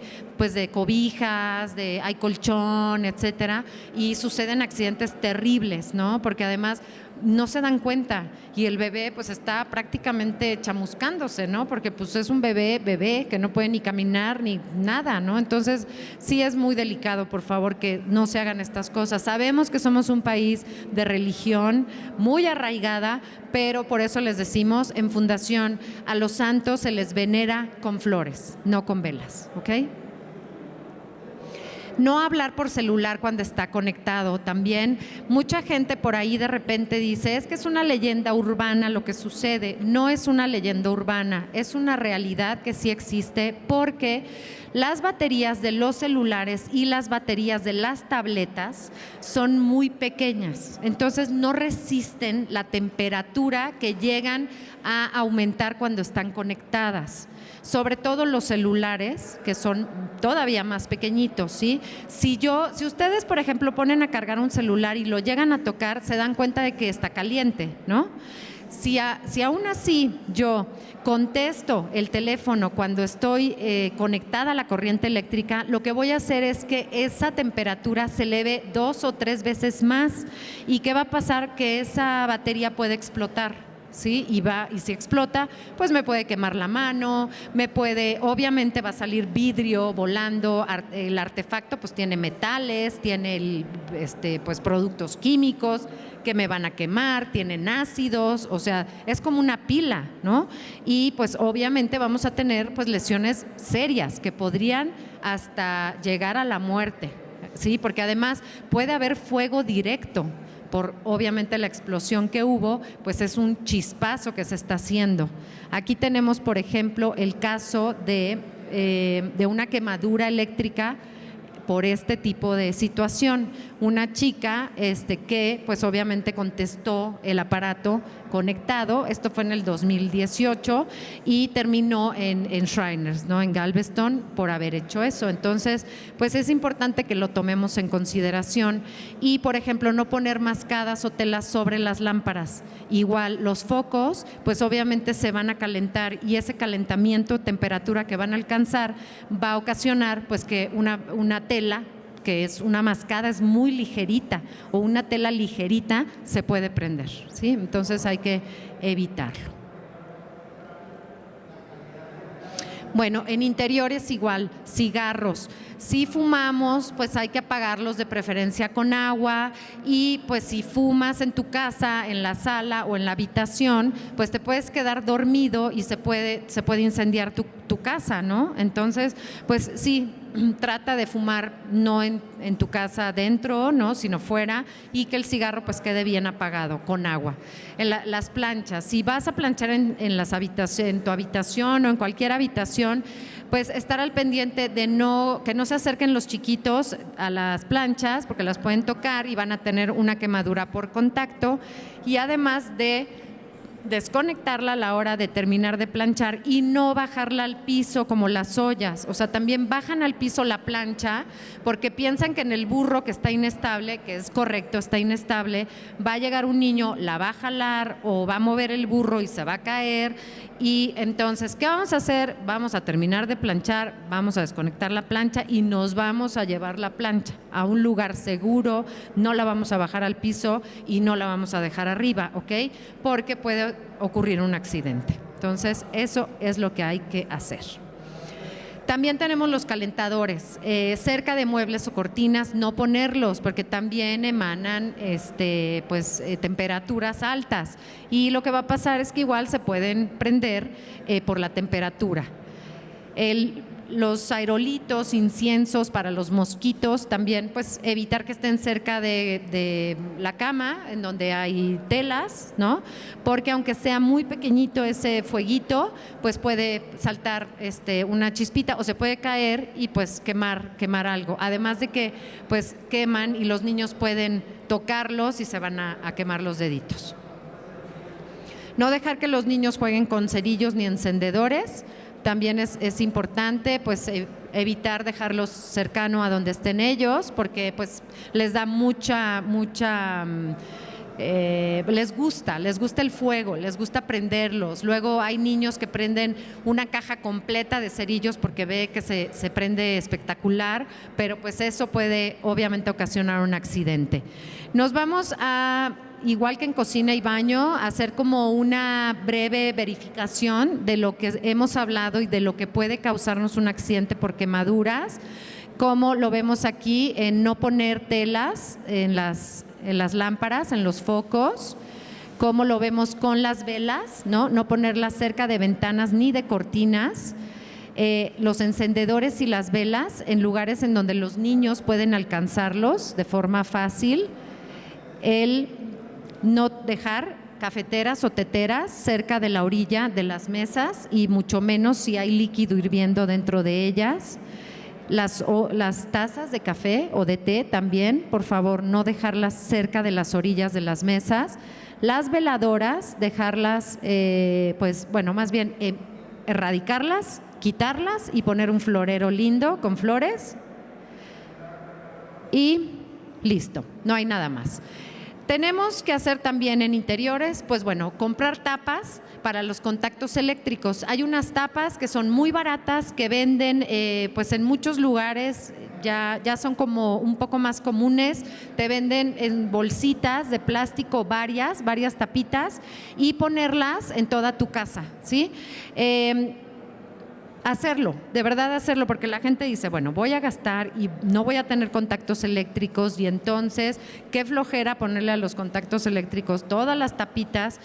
cobijas, hay colchón, etcétera, y suceden accidentes terribles, ¿no? Porque además no se dan cuenta y el bebé pues está prácticamente chamuscándose, ¿no? Porque pues es un bebé que no puede ni caminar ni nada, ¿no? Entonces sí es muy delicado, por favor, que no se hagan estas cosas. Sabemos que somos un país de religión muy arraigada, pero por eso les decimos, en Fundación a los santos se les venera con flores, no con velas, ¿ok? No hablar por celular cuando está conectado. También mucha gente por ahí de repente dice, es que es una leyenda urbana lo que sucede. No es una leyenda urbana, es una realidad que sí existe, porque las baterías de los celulares y las baterías de las tabletas son muy pequeñas, entonces no resisten la temperatura que llegan a aumentar cuando están conectadas. Sobre todo los celulares, que son todavía más pequeñitos, ¿sí? Si ustedes, por ejemplo, ponen a cargar un celular y lo llegan a tocar, se dan cuenta de que está caliente, ¿no? Si aún así yo contesto el teléfono cuando estoy conectada a la corriente eléctrica, lo que voy a hacer es que esa temperatura se eleve 2 o 3 veces más. ¿Y qué va a pasar? Que esa batería puede explotar. ¿Sí? Y si explota, pues me puede quemar la mano, obviamente va a salir vidrio volando, el artefacto pues tiene metales, tiene pues productos químicos que me van a quemar, tienen ácidos, o sea, es como una pila, ¿no? Y pues obviamente vamos a tener pues lesiones serias que podrían hasta llegar a la muerte, ¿sí? Porque además puede haber fuego directo. Por obviamente la explosión que hubo, pues es un chispazo que se está haciendo. Aquí tenemos, por ejemplo, el caso de una quemadura eléctrica por este tipo de situación. Una chica que pues obviamente contestó el aparato conectado, esto fue en el 2018 y terminó en Shriners, ¿no? En Galveston, por haber hecho eso. Entonces, pues es importante que lo tomemos en consideración y, por ejemplo, no poner mascadas o telas sobre las lámparas. Igual, los focos, pues obviamente se van a calentar y ese calentamiento, temperatura que van a alcanzar, va a ocasionar pues que una tela, que es una mascada, es muy ligerita, o una tela ligerita se puede prender, ¿sí? Entonces hay que evitarlo. Bueno, en interiores igual, cigarros. Si fumamos, pues hay que apagarlos de preferencia con agua y pues si fumas en tu casa, en la sala o en la habitación, pues te puedes quedar dormido y se puede incendiar tu casa, ¿no? Entonces, pues sí, trata de fumar no en tu casa adentro, ¿no? Sino fuera, y que el cigarro pues quede bien apagado con agua. Las planchas, si vas a planchar en tu habitación o en cualquier habitación, pues estar al pendiente de que no se acerquen los chiquitos a las planchas porque las pueden tocar y van a tener una quemadura por contacto, y además de desconectarla a la hora de terminar de planchar y no bajarla al piso como las ollas. O sea, también bajan al piso la plancha porque piensan que en el burro que está inestable, que es correcto, está inestable, va a llegar un niño, la va a jalar o va a mover el burro y se va a caer. Y entonces, ¿qué vamos a hacer? Vamos a terminar de planchar, vamos a desconectar la plancha y nos vamos a llevar la plancha a un lugar seguro, no la vamos a bajar al piso y no la vamos a dejar arriba, ¿ok? Porque puede ocurrir un accidente. Entonces, eso es lo que hay que hacer. También tenemos los calentadores, cerca de muebles o cortinas, no ponerlos porque también emanan temperaturas altas, y lo que va a pasar es que igual se pueden prender por la temperatura. Los aerolitos, inciensos para los mosquitos, también pues evitar que estén cerca de la cama en donde hay telas, ¿no? Porque aunque sea muy pequeñito ese fueguito, pues puede saltar una chispita o se puede caer y pues quemar algo. Además de que pues queman y los niños pueden tocarlos y se van a quemar los deditos. No dejar que los niños jueguen con cerillos ni encendedores. También es importante pues evitar dejarlos cercano a donde estén ellos porque pues les da les gusta el fuego, les gusta prenderlos. Luego hay niños que prenden una caja completa de cerillos porque ve que se prende espectacular, pero pues eso puede obviamente ocasionar un accidente. Nos vamos a igual que en cocina y baño, hacer como una breve verificación de lo que hemos hablado y de lo que puede causarnos un accidente por quemaduras, como lo vemos aquí en no poner telas en las lámparas, en los focos, como lo vemos con las velas, no ponerlas cerca de ventanas ni de cortinas. Los encendedores y las velas en lugares en donde los niños pueden alcanzarlos de forma fácil. El no dejar cafeteras o teteras cerca de la orilla de las mesas y mucho menos si hay líquido hirviendo dentro de ellas. Las tazas de café o de té también, por favor, no dejarlas cerca de las orillas de las mesas. Las veladoras, dejarlas, más bien erradicarlas, quitarlas y poner un florero lindo con flores y listo, no hay nada más. Tenemos que hacer también en interiores, comprar tapas para los contactos eléctricos. Hay unas tapas que son muy baratas, que venden en muchos lugares, ya son como un poco más comunes, te venden en bolsitas de plástico varias tapitas y ponerlas en toda tu casa, ¿sí? Hacerlo, de verdad hacerlo, porque la gente dice, voy a gastar y no voy a tener contactos eléctricos y entonces qué flojera ponerle a los contactos eléctricos todas las tapitas.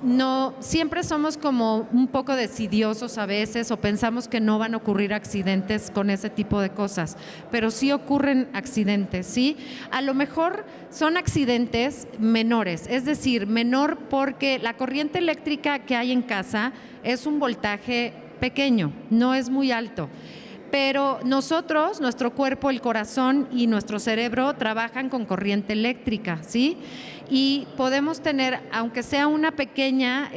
No, siempre somos como un poco decidiosos a veces o pensamos que no van a ocurrir accidentes con ese tipo de cosas, pero sí ocurren accidentes, ¿sí? A lo mejor son accidentes menores, es decir, menor porque la corriente eléctrica que hay en casa es un voltaje pequeño, no es muy alto, pero nosotros, nuestro cuerpo, el corazón y nuestro cerebro trabajan con corriente eléctrica, ¿sí? Y podemos tener, aunque sea una pequeña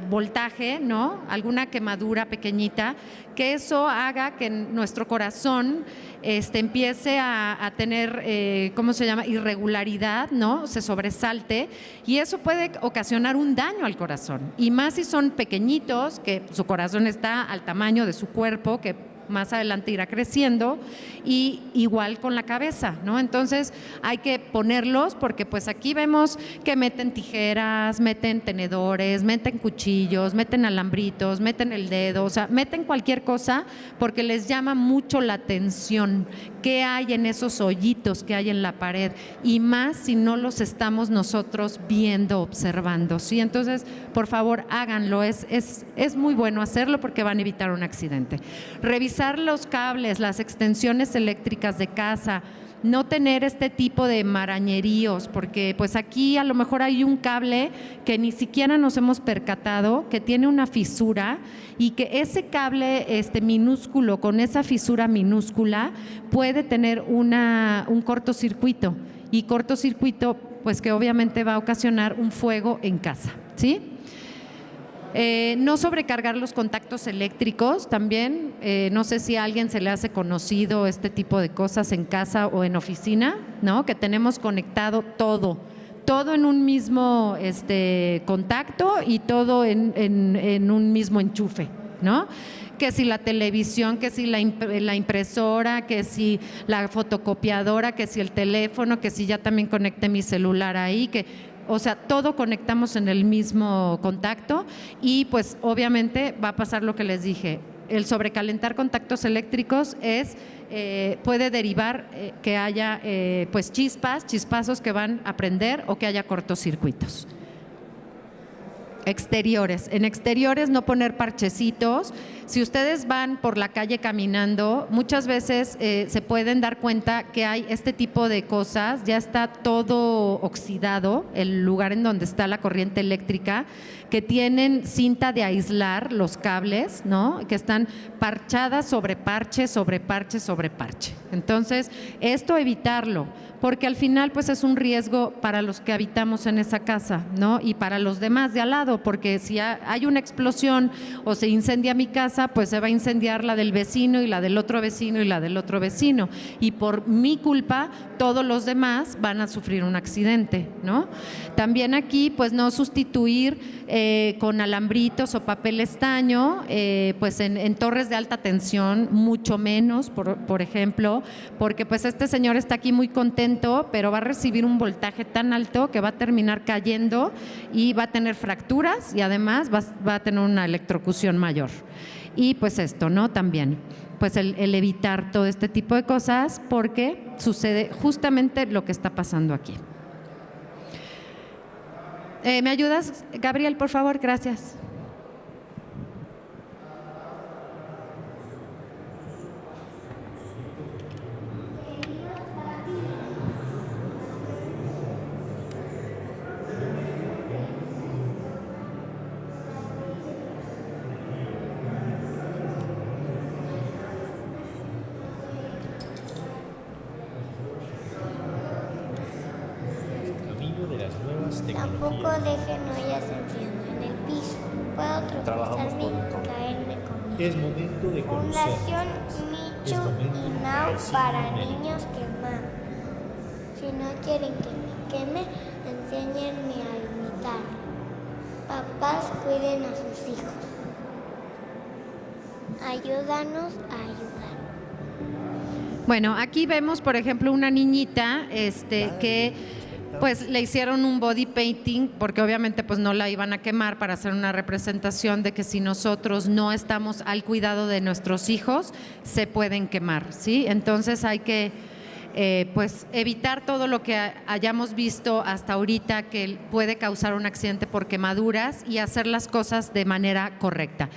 voltaje, ¿no? Alguna quemadura pequeñita, que eso haga que nuestro corazón empiece a tener, irregularidad, ¿no? Se sobresalte y eso puede ocasionar un daño al corazón. Y más si son pequeñitos, que su corazón está al tamaño de su cuerpo, que más adelante irá creciendo, y igual con la cabeza, ¿no? Entonces hay que ponerlos porque aquí vemos que meten tijeras, meten tenedores, meten cuchillos, meten alambritos, meten el dedo, o sea, meten cualquier cosa porque les llama mucho la atención qué hay en esos hoyitos que hay en la pared, y más si no los estamos nosotros viendo, observando, ¿sí? Entonces, por favor, háganlo, es muy bueno hacerlo porque van a evitar un accidente. Revisar los cables, las extensiones eléctricas de casa, no tener este tipo de marañeríos, porque aquí a lo mejor hay un cable que ni siquiera nos hemos percatado que tiene una fisura y que ese cable minúsculo con esa fisura minúscula puede tener un cortocircuito, y cortocircuito que obviamente va a ocasionar un fuego en casa, ¿sí? No sobrecargar los contactos eléctricos también, no sé si a alguien se le hace conocido este tipo de cosas en casa o en oficina, ¿no? Que tenemos conectado todo en un mismo contacto y todo en un mismo enchufe, ¿no? Que si la televisión, que si la impresora, que si la fotocopiadora, que si el teléfono, que si ya también conecté mi celular ahí, o sea, todo conectamos en el mismo contacto y obviamente va a pasar lo que les dije. El sobrecalentar contactos eléctricos puede derivar que haya chispazos que van a prender o que haya cortocircuitos. Exteriores. En exteriores no poner parchecitos. Si ustedes van por la calle caminando, muchas veces se pueden dar cuenta que hay este tipo de cosas, ya está todo oxidado, el lugar en donde está la corriente eléctrica, que tienen cinta de aislar los cables, ¿no? Que están parchadas sobre parche, sobre parche, sobre parche. Entonces, esto evitarlo, porque al final es un riesgo para los que habitamos en esa casa, ¿no? Y para los demás de al lado, cuidado, porque si hay una explosión o se incendia mi casa, pues se va a incendiar la del vecino y la del otro vecino y la del otro vecino. Y por mi culpa, todos los demás van a sufrir un accidente, ¿no? También aquí, pues no sustituir con alambritos o papel estaño, pues en torres de alta tensión, mucho menos, por ejemplo, porque pues este señor está aquí muy contento, pero va a recibir un voltaje tan alto que va a terminar cayendo y va a tener fracturas y además va a tener una electrocución mayor. Y pues esto, ¿no? También, pues el evitar todo este tipo de cosas, porque sucede justamente lo que está pasando aquí. ¿Me ayudas, Gabriel, por favor? Gracias. Camino de las nuevas Tampoco tecnologías. dejen ollas enfriando en el piso. Puedo tropezarme y caerme con Es momento de conocer. Fundación Es Michu momento y de Mau ver para cine genérico. niños quemados. Si no quieren que me queme, enséñenme a imitar. Papás, cuiden a sus hijos. Ayúdanos a ayudar. Bueno, aquí vemos, por ejemplo, una niñita que pues le hicieron un body painting, porque obviamente pues no la iban a quemar, para hacer una representación de que si nosotros no estamos al cuidado de nuestros hijos, se pueden quemar, ¿sí? Entonces hay que pues evitar todo lo que hayamos visto hasta ahorita que puede causar un accidente por quemaduras y hacer las cosas de manera correcta.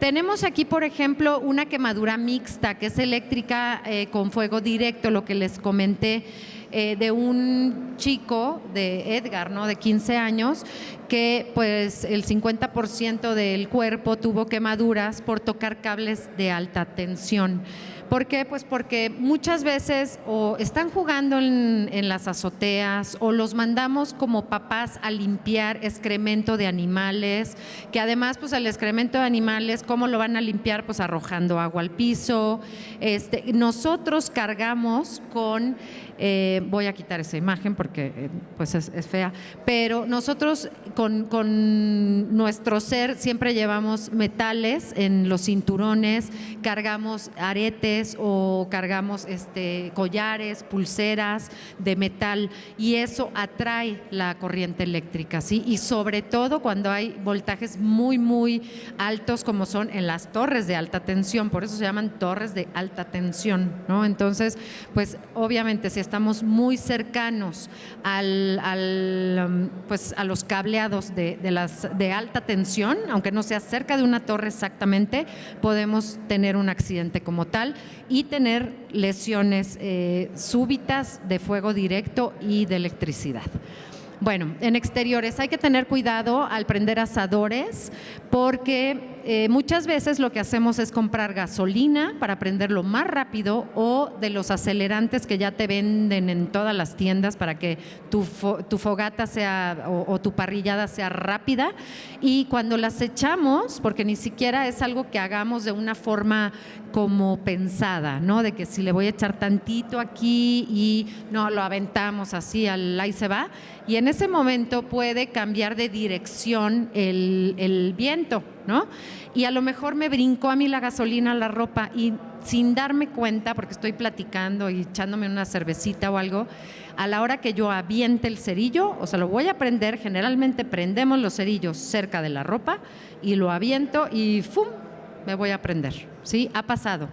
Tenemos aquí, por ejemplo, una quemadura mixta, que es eléctrica con fuego directo, lo que les comenté, de un chico, de Edgar, ¿no?, de 15 años, que pues el 50% del cuerpo tuvo quemaduras por tocar cables de alta tensión. ¿Por qué? Pues porque muchas veces o están jugando en las azoteas o los mandamos como papás a limpiar excremento de animales, que además pues el excremento de animales, ¿cómo lo van a limpiar? Pues arrojando agua al piso. Nosotros cargamos con, voy a quitar esa imagen porque pues es fea, pero nosotros con nuestro ser siempre llevamos metales en los cinturones, cargamos aretes o cargamos collares, pulseras de metal, y eso atrae la corriente eléctrica, ¿sí? Y sobre todo cuando hay voltajes muy, muy altos, como son en las torres de alta tensión, por eso se llaman torres de alta tensión, ¿no? Entonces, pues obviamente si estamos muy cercanos pues a los cableados de alta tensión, aunque no sea cerca de una torre exactamente, podemos tener un accidente como tal y tener lesiones súbitas de fuego directo y de electricidad. Bueno, en exteriores hay que tener cuidado al prender asadores, porque muchas veces lo que hacemos es comprar gasolina para prenderlo más rápido, o de los acelerantes que ya te venden en todas las tiendas para que tu fogata sea o tu parrillada sea rápida, y cuando las echamos, porque ni siquiera es algo que hagamos de una forma como pensada, ¿no? De que si le voy a echar tantito aquí y no, lo aventamos así, ahí se va, y en ese momento puede cambiar de dirección el viento, ¿no? Y a lo mejor me brincó a mí la gasolina a la ropa, y sin darme cuenta, porque estoy platicando y echándome una cervecita o algo, a la hora que yo aviente el cerillo, o sea, lo voy a prender, generalmente prendemos los cerillos cerca de la ropa y lo aviento y ¡fum!, me voy a prender, ¿sí? Ha pasado.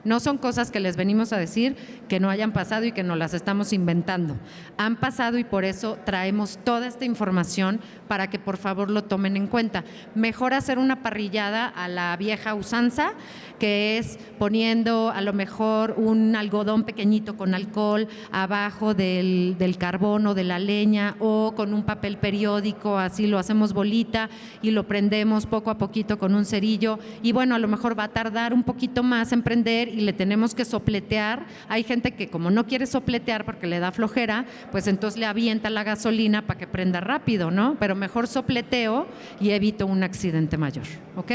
No son cosas que les venimos a decir que no hayan pasado y que no las estamos inventando. Han pasado, y por eso traemos toda esta información para que por favor lo tomen en cuenta. Mejor hacer una parrillada a la vieja usanza, que es poniendo a lo mejor un algodón pequeñito con alcohol abajo del carbón o de la leña, o con un papel periódico, así lo hacemos bolita y lo prendemos poco a poquito con un cerillo, y bueno, a lo mejor va a tardar un poquito más en prender y le tenemos que sopletear. Hay gente que como no quiere sopletear porque le da flojera, pues entonces le avienta la gasolina para que prenda rápido, ¿no? Pero mejor sopleteo y evito un accidente mayor, ¿ok?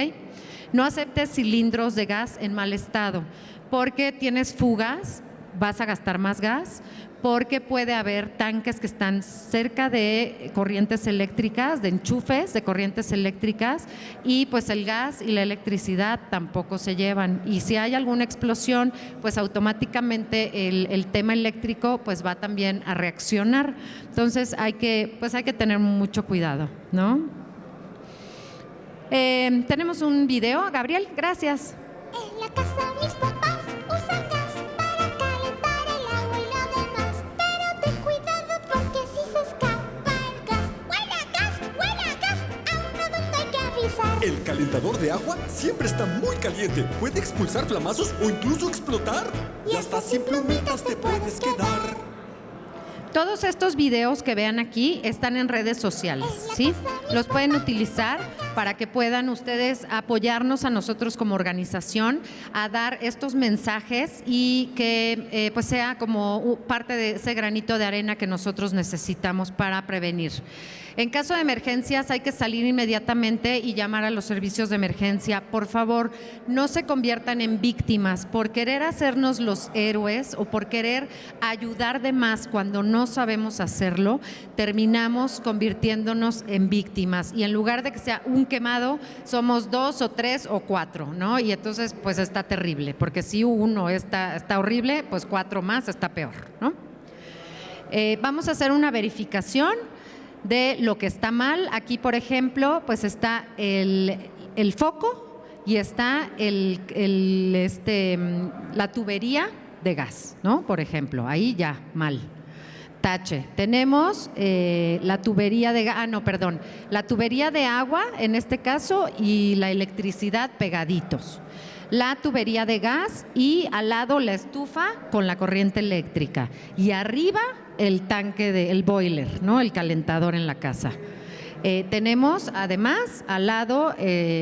No aceptes cilindros de gas en mal estado, porque tienes fugas, vas a gastar más gas, porque puede haber tanques que están cerca de corrientes eléctricas, de enchufes de corrientes eléctricas, y pues el gas y la electricidad tampoco se llevan. Y si hay alguna explosión, pues automáticamente el tema eléctrico pues va también a reaccionar. Entonces hay que tener mucho cuidado, ¿no? Tenemos un video, Gabriel, gracias. En la casa mis papás usan gas para calentar el agua y lo demás. Pero ten cuidado porque si se escapa el gas. ¡Huele a gas! A un adulto hay que avisar. El calentador de agua siempre está muy caliente. Puede expulsar flamazos o incluso explotar. Y hasta sin plumitas te puedes quedar. Todos estos videos que vean aquí están en redes sociales, ¿sí? Los pueden utilizar para que puedan ustedes apoyarnos a nosotros como organización a dar estos mensajes y que pues sea como parte de ese granito de arena que nosotros necesitamos para prevenir. En caso de emergencias hay que salir inmediatamente y llamar a los servicios de emergencia. Por favor, no se conviertan en víctimas por querer hacernos los héroes o por querer ayudar de más cuando no sabemos hacerlo. Terminamos convirtiéndonos en víctimas y en lugar de que sea un quemado, somos 2 o 3 o 4, ¿no? Y entonces pues está terrible, porque si uno está horrible, pues 4 más está peor, ¿no? Vamos a hacer una verificación de lo que está mal. Aquí, por ejemplo, pues está el foco y está la tubería de gas, ¿no? Por ejemplo, ahí ya mal. Tache. Tenemos la tubería de la tubería de agua en este caso y la electricidad pegaditos. La tubería de gas y al lado la estufa con la corriente eléctrica y arriba el tanque el boiler, ¿no? El calentador en la casa. Tenemos además al lado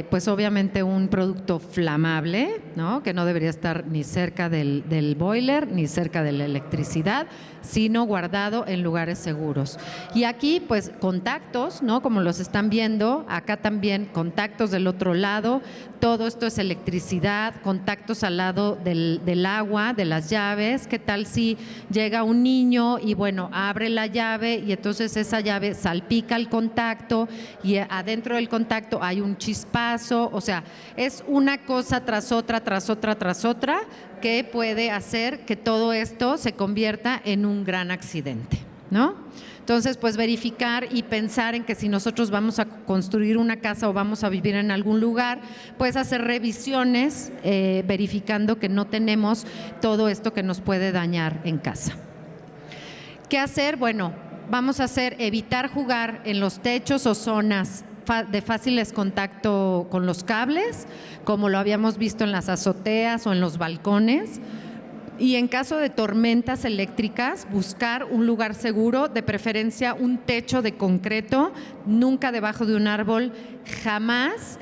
pues obviamente un producto flamable, ¿no? Que no debería estar ni cerca del boiler ni cerca de la electricidad, sino guardado en lugares seguros. Y aquí pues contactos, ¿no? Como los están viendo, acá también contactos del otro lado, todo esto es electricidad, contactos al lado del agua, de las llaves. ¿Qué tal si llega un niño y bueno, abre la llave y entonces esa llave salpica el contacto y adentro del contacto hay un chispazo? O sea, es una cosa tras otra, tras otra, tras otra, que puede hacer que todo esto se convierta en un gran accidente, ¿no? Entonces, pues verificar y pensar en que si nosotros vamos a construir una casa o vamos a vivir en algún lugar, pues hacer revisiones verificando que no tenemos todo esto que nos puede dañar en casa. ¿Qué hacer? Bueno, vamos a evitar jugar en los techos o zonas de fáciles contacto con los cables, como lo habíamos visto en las azoteas o en los balcones. Y en caso de tormentas eléctricas, buscar un lugar seguro, de preferencia un techo de concreto, nunca debajo de un árbol, jamás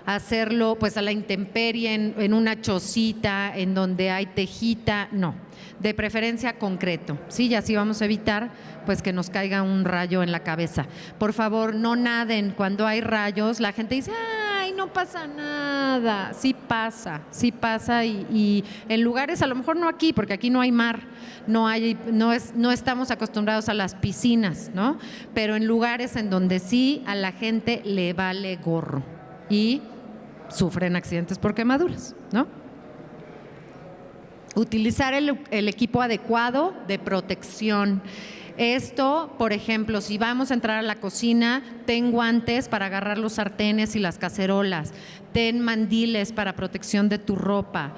hacerlo pues a la intemperie, en una chocita, en donde hay tejita, no. De preferencia concreto, ¿sí? Y así vamos a evitar pues que nos caiga un rayo en la cabeza. Por favor, no naden cuando hay rayos. La gente dice, ay, no pasa nada. Sí pasa y en lugares, a lo mejor no aquí, porque aquí no hay mar, no estamos acostumbrados a las piscinas, ¿no? Pero en lugares en donde sí a la gente le vale gorro y sufren accidentes por quemaduras, ¿no? Utilizar el equipo adecuado de protección. Esto, por ejemplo, si vamos a entrar a la cocina, ten guantes para agarrar los sartenes y las cacerolas, ten mandiles para protección de tu ropa.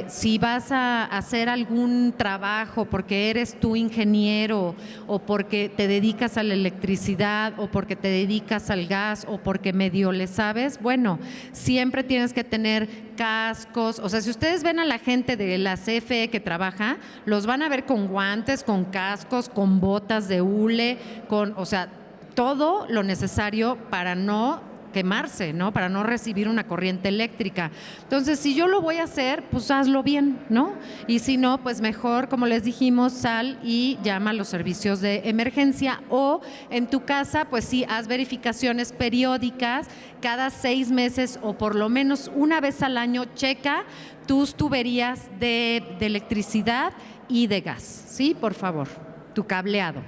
Si vas a hacer algún trabajo porque eres tú ingeniero o porque te dedicas a la electricidad o porque te dedicas al gas o porque medio le sabes, bueno, siempre tienes que tener cascos. O sea, si ustedes ven a la gente de la CFE que trabaja, los van a ver con guantes, con cascos, con botas de hule, o sea, todo lo necesario para no quemarse, ¿no? Para no recibir una corriente eléctrica. Entonces, si yo lo voy a hacer, pues hazlo bien, ¿no? Y si no, pues mejor, como les dijimos, sal y llama a los servicios de emergencia, o en tu casa, pues sí, haz verificaciones periódicas cada 6 meses o por lo menos una vez al año. Checa tus tuberías de electricidad y de gas, ¿sí? Por favor, tu cableado.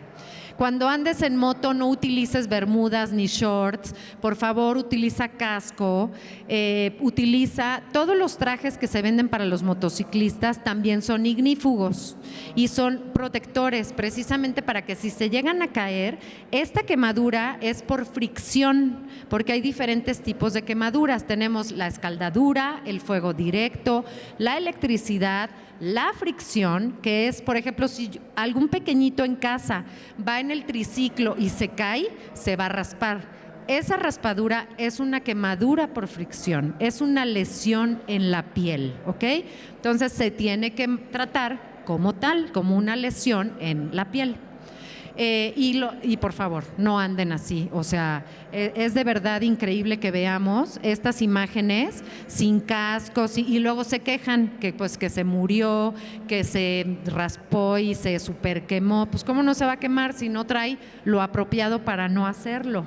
Cuando andes en moto, no utilices bermudas ni shorts. Por favor, utiliza casco. Utiliza todos los trajes que se venden para los motociclistas, también son ignífugos y son protectores, precisamente para que si se llegan a caer, esta quemadura es por fricción, porque hay diferentes tipos de quemaduras. Tenemos la escaldadura, el fuego directo, la electricidad, la fricción, que es, por ejemplo, si algún pequeñito en casa va en el triciclo y se cae, se va a raspar. Esa raspadura es una quemadura por fricción, es una lesión en la piel, ¿ok? Entonces se tiene que tratar como tal, como una lesión en la piel. Y por favor, no anden así. O sea, es de verdad increíble que veamos estas imágenes sin cascos y luego se quejan que pues que se murió, que se raspó y se super quemó. Pues cómo no se va a quemar si no trae lo apropiado para no hacerlo.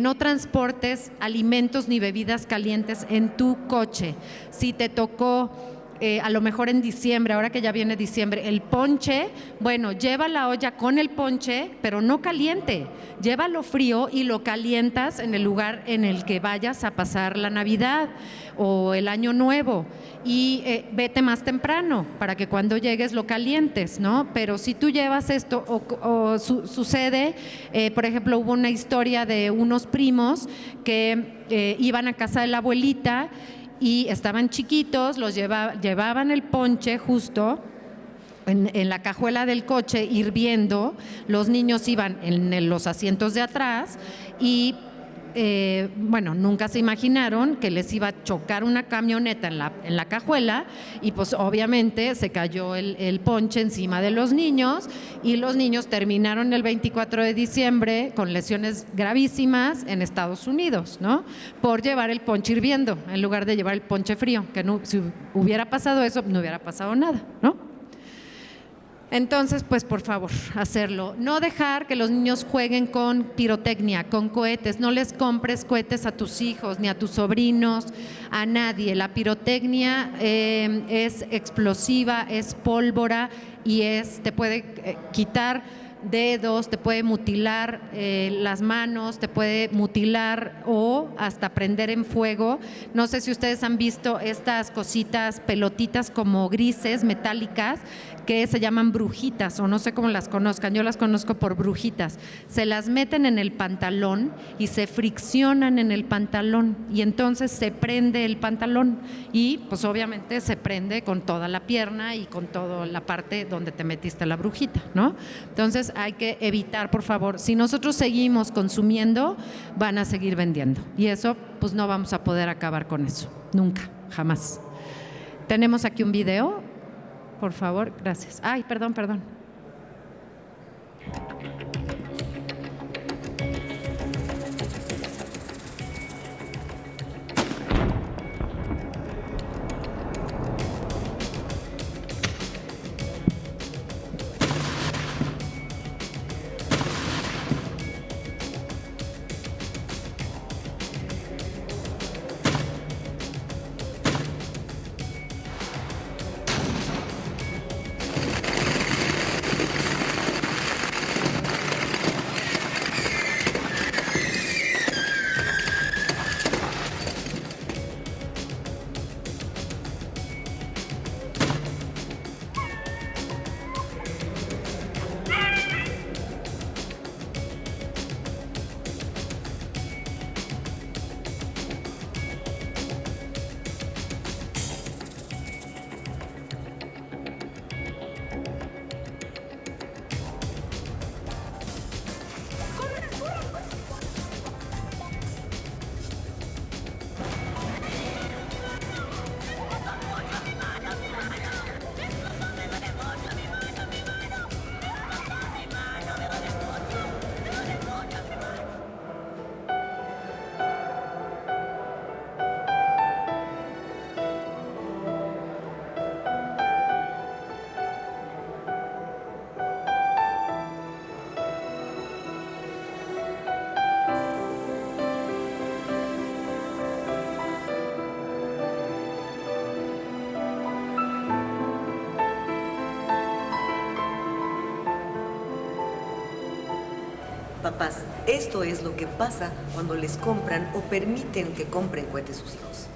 No transportes alimentos ni bebidas calientes en tu coche. Si te tocó a lo mejor en diciembre, ahora que ya viene diciembre, el ponche, bueno, lleva la olla con el ponche, pero no caliente, llévalo frío y lo calientas en el lugar en el que vayas a pasar la Navidad o el Año Nuevo, y vete más temprano para que cuando llegues lo calientes, ¿no? Pero si tú llevas esto sucede, por ejemplo, hubo una historia de unos primos que iban a casa de la abuelita y estaban chiquitos, los llevaban el ponche justo en la cajuela del coche hirviendo, los niños iban en los asientos de atrás y bueno, nunca se imaginaron que les iba a chocar una camioneta en la cajuela y pues obviamente se cayó el ponche encima de los niños y los niños terminaron el 24 de diciembre con lesiones gravísimas en Estados Unidos, ¿no? Por llevar el ponche hirviendo en lugar de llevar el ponche frío, que no, si hubiera pasado eso, no hubiera pasado nada, ¿no? Entonces, pues por favor, hacerlo. No dejar que los niños jueguen con pirotecnia, con cohetes. No les compres cohetes a tus hijos, ni a tus sobrinos, a nadie. La pirotecnia es explosiva, es pólvora y te puede quitar dedos, te puede mutilar las manos, te puede mutilar o hasta prender en fuego. No sé si ustedes han visto estas cositas, pelotitas como grises, metálicas, que se llaman brujitas, o no sé cómo las conozcan, yo las conozco por brujitas. Se las meten en el pantalón y se friccionan en el pantalón y entonces se prende el pantalón y pues obviamente se prende con toda la pierna y con toda la parte donde te metiste la brujita, ¿no? Entonces hay que evitar, por favor, si nosotros seguimos consumiendo, van a seguir vendiendo y eso pues no vamos a poder acabar con eso, nunca, jamás. Tenemos aquí un video. Por favor, gracias. Ay, perdón. Papás, esto es lo que pasa cuando les compran o permiten que compren cohetes sus hijos.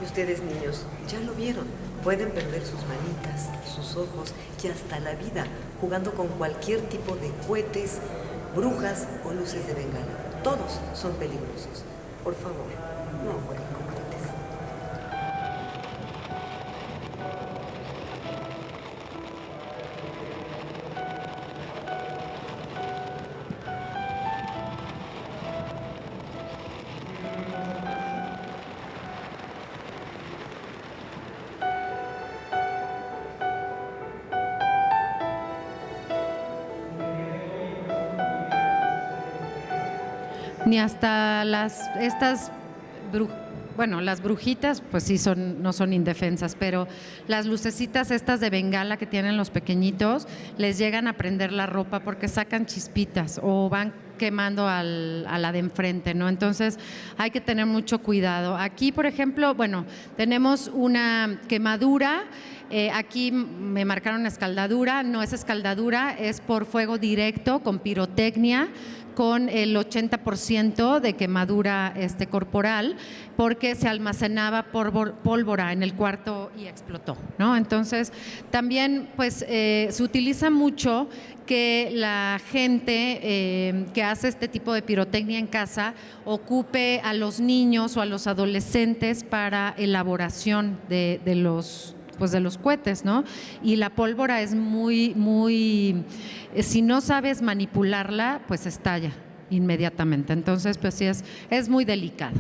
Y ustedes, niños, ya lo vieron. Pueden perder sus manitas, sus ojos y hasta la vida jugando con cualquier tipo de cohetes, brujas o luces de bengala. Todos son peligrosos. Por favor, no jueguen con cohetes. Ni hasta las brujitas, pues sí no son indefensas, pero las lucecitas estas de bengala que tienen los pequeñitos, les llegan a prender la ropa porque sacan chispitas o van quemando a la de enfrente, ¿no? Entonces hay que tener mucho cuidado. Aquí, por ejemplo, tenemos una quemadura. Aquí me marcaron escaldadura, no es escaldadura, es por fuego directo con pirotecnia, con el 80% de quemadura corporal, porque se almacenaba pólvora en el cuarto y explotó, ¿no? Entonces, también pues se utiliza mucho que la gente que hace este tipo de pirotecnia en casa ocupe a los niños o a los adolescentes para elaboración de los cohetes, ¿no? Y la pólvora es muy, si no sabes manipularla, pues estalla inmediatamente. Entonces, pues sí, es muy delicado.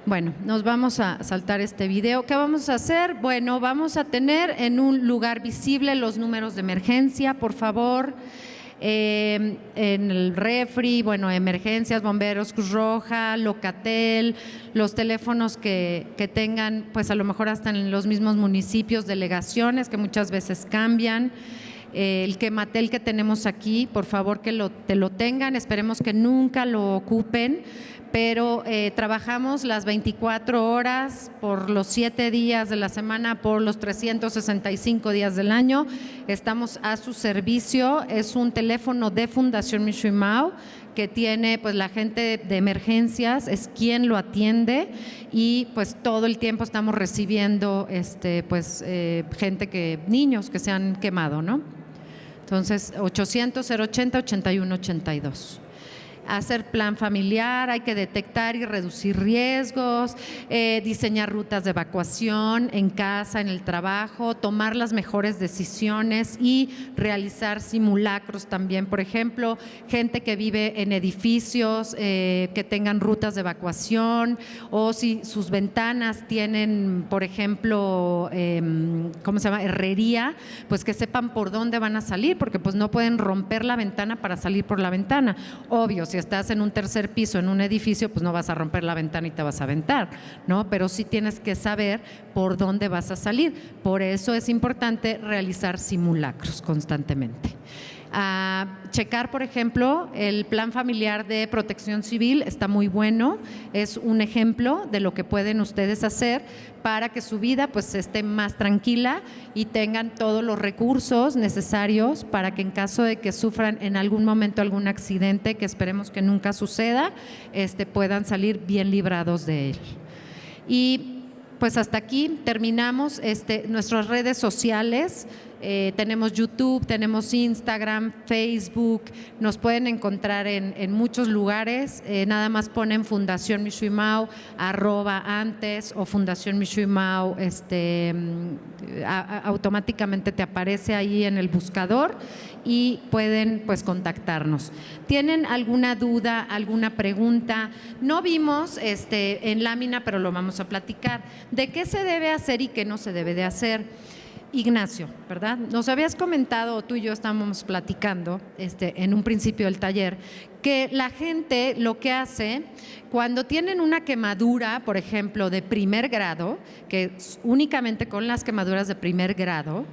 Bueno, nos vamos a saltar este video. ¿Qué vamos a hacer? Bueno, vamos a tener en un lugar visible los números de emergencia, por favor. En el refri, emergencias, bomberos, Cruz Roja, Locatel, los teléfonos que tengan, pues a lo mejor hasta en los mismos municipios, delegaciones que muchas veces cambian. El Quematel que tenemos aquí, por favor que te lo tengan, esperemos que nunca lo ocupen, pero trabajamos las 24 horas por los 7 días de la semana, por los 365 días del año. Estamos a su servicio. Es un teléfono de Fundación Michoacán que tiene pues la gente de emergencias, es quien lo atiende, y pues todo el tiempo estamos recibiendo niños que se han quemado, ¿no? Entonces 800-080-8182. Hacer plan familiar, hay que detectar y reducir riesgos, diseñar rutas de evacuación en casa, en el trabajo, tomar las mejores decisiones y realizar simulacros también. Por ejemplo, gente que vive en edificios que tengan rutas de evacuación, o si sus ventanas tienen, por ejemplo, herrería, pues que sepan por dónde van a salir, porque pues no pueden romper la ventana para salir por la ventana. Obvio, si estás en un tercer piso en un edificio, pues no vas a romper la ventana y te vas a aventar, ¿no? Pero sí tienes que saber por dónde vas a salir. Por eso es importante realizar simulacros constantemente. Checar, por ejemplo, el plan familiar de protección civil está muy bueno, es un ejemplo de lo que pueden ustedes hacer para que su vida pues esté más tranquila y tengan todos los recursos necesarios para que en caso de que sufran en algún momento algún accidente, que esperemos que nunca suceda, puedan salir bien librados de él. Y pues hasta aquí terminamos nuestras redes sociales. Tenemos YouTube, tenemos Instagram, Facebook, nos pueden encontrar en muchos lugares. Nada más ponen Fundación Michoacán @ o Fundación Michoacán, automáticamente te aparece ahí en el buscador y pueden pues contactarnos. ¿Tienen alguna duda, alguna pregunta? No vimos en lámina, pero lo vamos a platicar. ¿De qué se debe hacer y qué no se debe de hacer? Ignacio, ¿verdad? Nos habías comentado, tú y yo estábamos platicando en un principio del taller, que la gente lo que hace cuando tienen una quemadura, por ejemplo, de primer grado, que únicamente con las quemaduras de primer grado,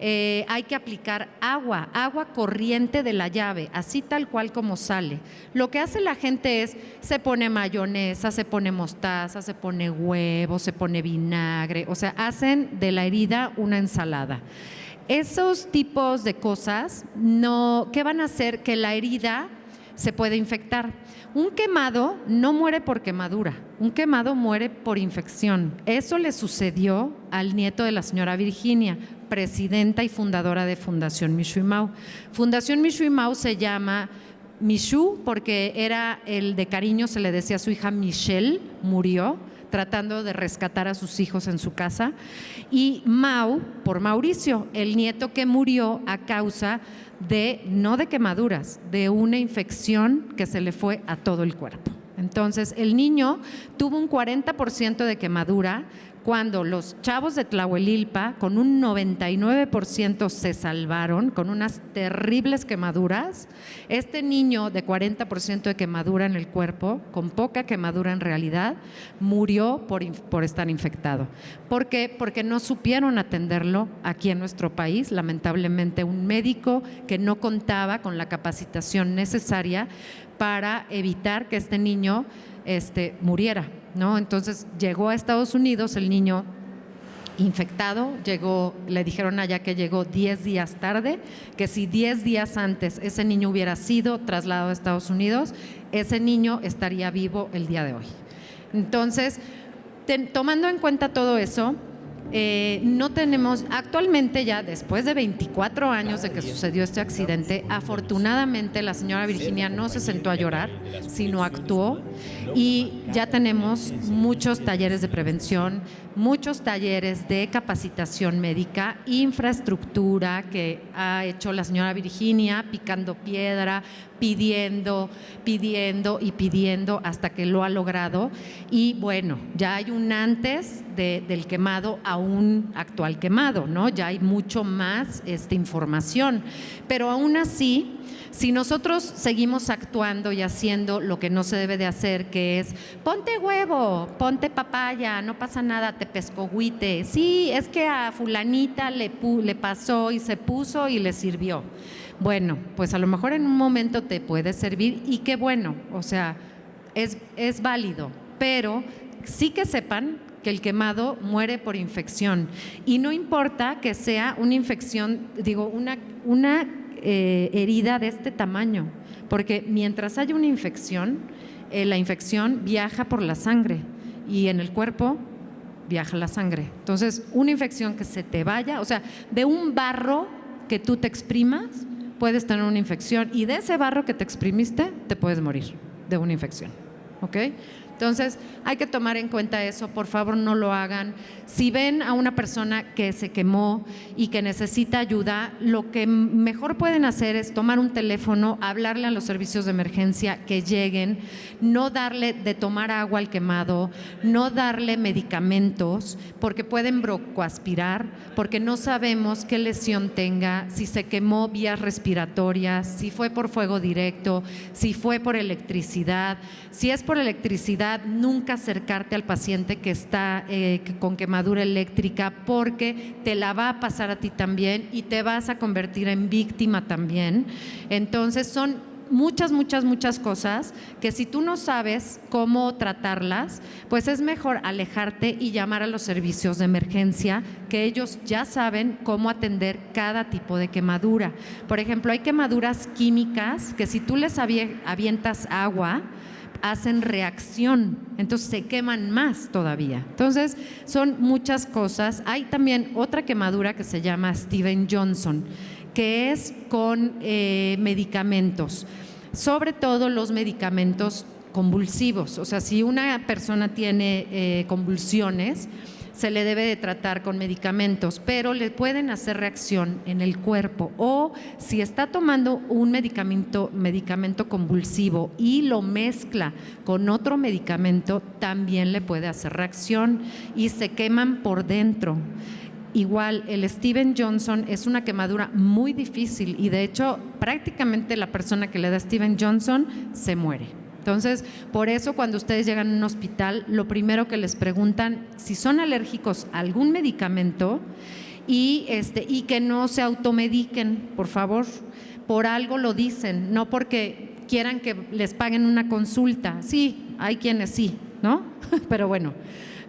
hay que aplicar agua corriente de la llave, así tal cual como sale. Lo que hace la gente es, se pone mayonesa, se pone mostaza, se pone huevo, se pone vinagre, o sea, hacen de la herida una ensalada. Esos tipos de cosas ¿qué van a hacer? Que la herida se puede infectar. Un quemado no muere por quemadura, un quemado muere por infección. Eso le sucedió al nieto de la señora Virginia, presidenta y fundadora de Fundación Michoud y Mao. Fundación Michoud y Mao se llama Michoud porque era el de cariño, se le decía a su hija Michelle, murió tratando de rescatar a sus hijos en su casa, y Mao por Mauricio, el nieto que murió a causa no de quemaduras, de una infección que se le fue a todo el cuerpo. Entonces, el niño tuvo un 40% de quemadura, cuando los chavos de Tlahuelilpa con un 99% se salvaron con unas terribles quemaduras. Este niño de 40% de quemadura en el cuerpo, con poca quemadura en realidad, murió por estar infectado. ¿Por qué? Porque no supieron atenderlo aquí en nuestro país. Lamentablemente, un médico que no contaba con la capacitación necesaria para evitar que este niño muriera, ¿no? Entonces llegó a Estados Unidos el niño infectado, le dijeron allá que llegó 10 días tarde, que si 10 días antes ese niño hubiera sido trasladado a Estados Unidos, ese niño estaría vivo el día de hoy. Entonces, tomando en cuenta todo eso, no tenemos, actualmente ya después de 24 años de que sucedió este accidente, afortunadamente la señora Virginia no se sentó a llorar, sino actuó, y ya tenemos muchos talleres de prevención, muchos talleres de capacitación médica, infraestructura que ha hecho la señora Virginia picando piedra, pidiendo y pidiendo hasta que lo ha logrado. Y bueno, ya hay un antes del quemado a un actual quemado, ¿no? Ya hay mucho más información, pero aún así, si nosotros seguimos actuando y haciendo lo que no se debe de hacer, que es ponte huevo, ponte papaya, no pasa nada, te pescogüite, sí, es que a fulanita le pasó y se puso y le sirvió. Bueno, pues a lo mejor en un momento te puede servir y qué bueno, o sea, es válido, pero sí que sepan que el quemado muere por infección, y no importa que sea una infección, una herida de este tamaño, porque mientras haya una infección, la infección viaja por la sangre y en el cuerpo viaja la sangre. Entonces, una infección que se te vaya, o sea, de un barro que tú te exprimas, puedes tener una infección, y de ese barro que te exprimiste, te puedes morir de una infección, ¿ok? Entonces, hay que tomar en cuenta eso, por favor no lo hagan. Si ven a una persona que se quemó y que necesita ayuda, lo que mejor pueden hacer es tomar un teléfono, hablarle a los servicios de emergencia que lleguen, no darle de tomar agua al quemado, no darle medicamentos, porque pueden broncoaspirar, porque no sabemos qué lesión tenga, si se quemó vías respiratorias, si fue por fuego directo, si fue por electricidad. Si es por electricidad, nunca acercarte al paciente que está con quemadura eléctrica, porque te la va a pasar a ti también y te vas a convertir en víctima también. Entonces son muchas cosas que si tú no sabes cómo tratarlas, pues es mejor alejarte y llamar a los servicios de emergencia, que ellos ya saben cómo atender cada tipo de quemadura. Por ejemplo, hay quemaduras químicas que si tú les avientas agua, hacen reacción, entonces se queman más todavía. Entonces, son muchas cosas. Hay también otra quemadura que se llama Steven Johnson, que es con medicamentos, sobre todo los medicamentos convulsivos. O sea, si una persona tiene convulsiones, se le debe de tratar con medicamentos, pero le pueden hacer reacción en el cuerpo, o si está tomando un medicamento convulsivo y lo mezcla con otro medicamento, también le puede hacer reacción y se queman por dentro. Igual, el Steven Johnson es una quemadura muy difícil y de hecho prácticamente la persona que le da Steven Johnson se muere. Entonces, por eso cuando ustedes llegan a un hospital, lo primero que les preguntan si son alérgicos a algún medicamento y que no se automediquen, por favor. Por algo lo dicen, no porque quieran que les paguen una consulta. Sí, hay quienes sí, ¿no? Pero bueno,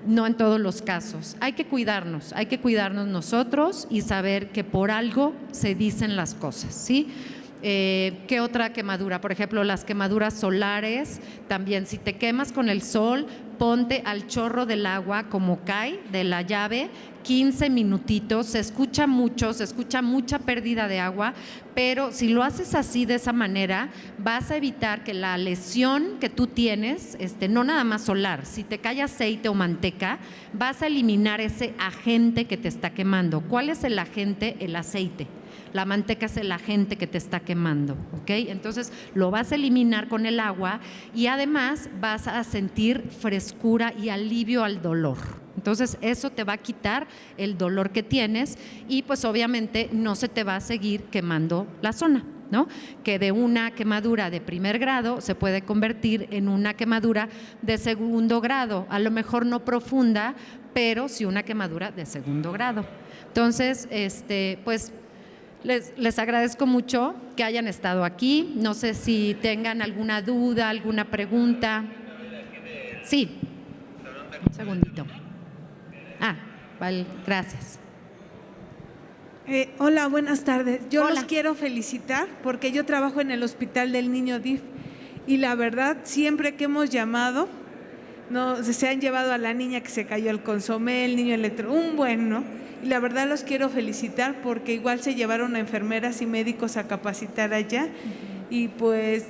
no en todos los casos. Hay que cuidarnos nosotros y saber que por algo se dicen las cosas, ¿sí? ¿Qué otra quemadura? Por ejemplo, las quemaduras solares, también si te quemas con el sol, ponte al chorro del agua como cae de la llave, 15 minutitos, se escucha mucha pérdida de agua, pero si lo haces así de esa manera, vas a evitar que la lesión que tú tienes, no nada más solar, si te cae aceite o manteca, vas a eliminar ese agente que te está quemando. ¿Cuál es el agente? El aceite. La manteca es el agente que te está quemando, ¿ok? Entonces lo vas a eliminar con el agua y además vas a sentir frescura y alivio al dolor. Entonces eso te va a quitar el dolor que tienes y pues obviamente no se te va a seguir quemando la zona, ¿no? Que de una quemadura de primer grado se puede convertir en una quemadura de segundo grado, a lo mejor no profunda, pero sí una quemadura de segundo grado. Entonces, pues les agradezco mucho que hayan estado aquí. No sé si tengan alguna duda, alguna pregunta. Sí, un segundito. Vale, gracias. Hola, buenas tardes. Yo Hola. los quiero felicitar porque yo trabajo en el Hospital del Niño DIF y la verdad, siempre que hemos llamado, se han llevado a la niña que se cayó el consomé, el niño ¿no? Y la verdad los quiero felicitar porque igual se llevaron a enfermeras y médicos a capacitar allá y pues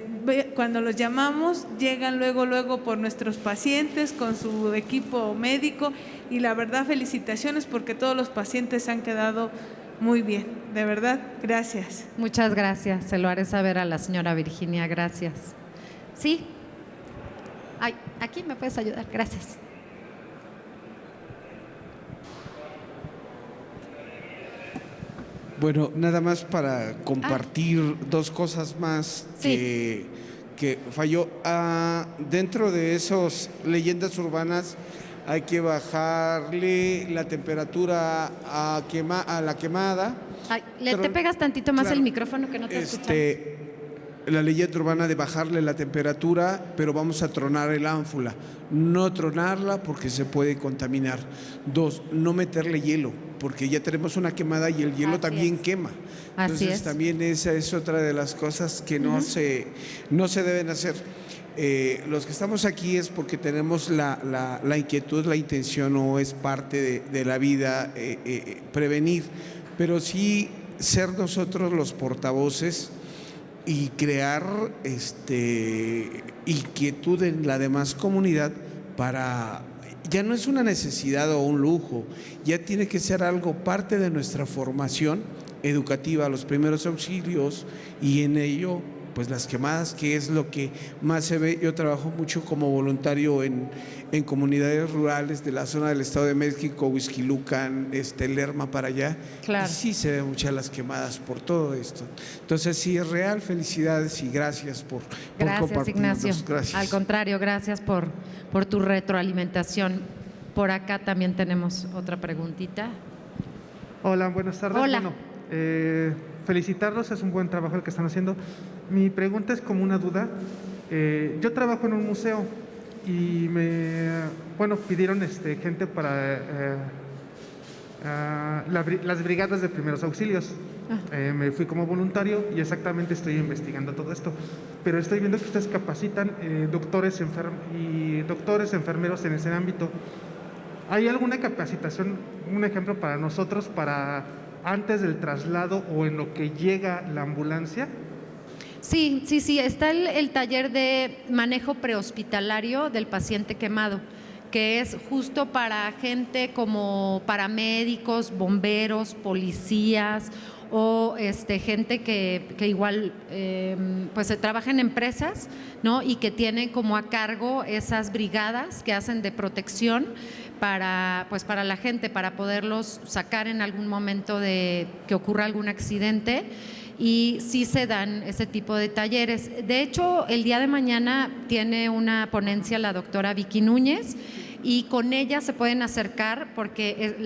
cuando los llamamos llegan luego por nuestros pacientes con su equipo médico y la verdad felicitaciones porque todos los pacientes han quedado muy bien, de verdad, gracias. Muchas gracias, se lo haré saber a la señora Virginia, gracias. Sí. Ay, aquí me puedes ayudar, gracias. Bueno, nada más para compartir dos cosas más Sí. que falló. Dentro de esas leyendas urbanas hay que bajarle la temperatura a la quemada. Ay, te pegas tantito más Claro. el micrófono que no te escuchamos. La leyenda urbana de bajarle la temperatura, pero vamos a tronar el ánfula. No tronarla porque se puede contaminar. 2, no meterle hielo, porque ya tenemos una quemada y el hielo Así también es. quema. Así Entonces es. también esa es otra de las cosas que no se deben hacer. Los que estamos aquí es porque tenemos la inquietud, la intención o es parte de la vida prevenir, pero sí ser nosotros los portavoces y crear inquietud en la demás comunidad para, ya no es una necesidad o un lujo, ya tiene que ser algo parte de nuestra formación educativa, los primeros auxilios y en ello pues las quemadas, que es lo que más se ve. Yo trabajo mucho como voluntario en comunidades rurales de la zona del Estado de México, Huixquilucan, Lerma para allá. Claro. Y sí se ven muchas las quemadas por todo esto. Entonces sí es real, felicidades y gracias por Gracias, compartirnos. Ignacio. Gracias. Al contrario, gracias por tu retroalimentación. Por acá también tenemos otra preguntita. Hola, buenas tardes. Hola. Bueno, felicitarlos, es un buen trabajo el que están haciendo. Mi pregunta es como una duda. Yo trabajo en un museo y pidieron gente para las brigadas de primeros auxilios. Me fui como voluntario y exactamente estoy investigando todo esto. Pero estoy viendo que ustedes capacitan doctores, enfermeros en ese ámbito. ¿Hay alguna capacitación, un ejemplo para nosotros, para antes del traslado o en lo que llega la ambulancia? Sí, está el taller de manejo prehospitalario del paciente quemado, que es justo para gente como paramédicos, bomberos, policías o gente que igual pues se trabaja en empresas, ¿no? Y que tienen como a cargo esas brigadas que hacen de protección para la gente, para poderlos sacar en algún momento de que ocurra algún accidente. Y sí se dan ese tipo de talleres. De hecho, el día de mañana tiene una ponencia la doctora Vicky Núñez y con ella se pueden acercar porque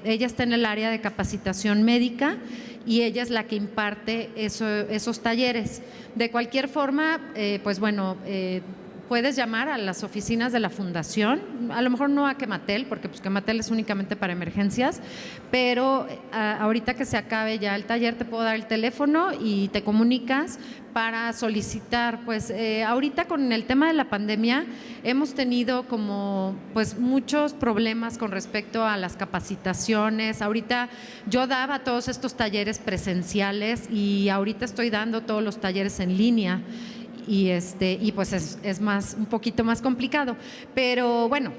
ella está en el área de capacitación médica y ella es la que imparte esos talleres. De cualquier forma, puedes llamar a las oficinas de la fundación, a lo mejor no a Quematel, porque pues Quematel es únicamente para emergencias, pero ahorita que se acabe ya el taller te puedo dar el teléfono y te comunicas para solicitar. Pues ahorita con el tema de la pandemia hemos tenido como pues muchos problemas con respecto a las capacitaciones. Ahorita yo daba todos estos talleres presenciales y ahorita estoy dando todos los talleres en línea. Y pues es un poquito más complicado, pero bueno,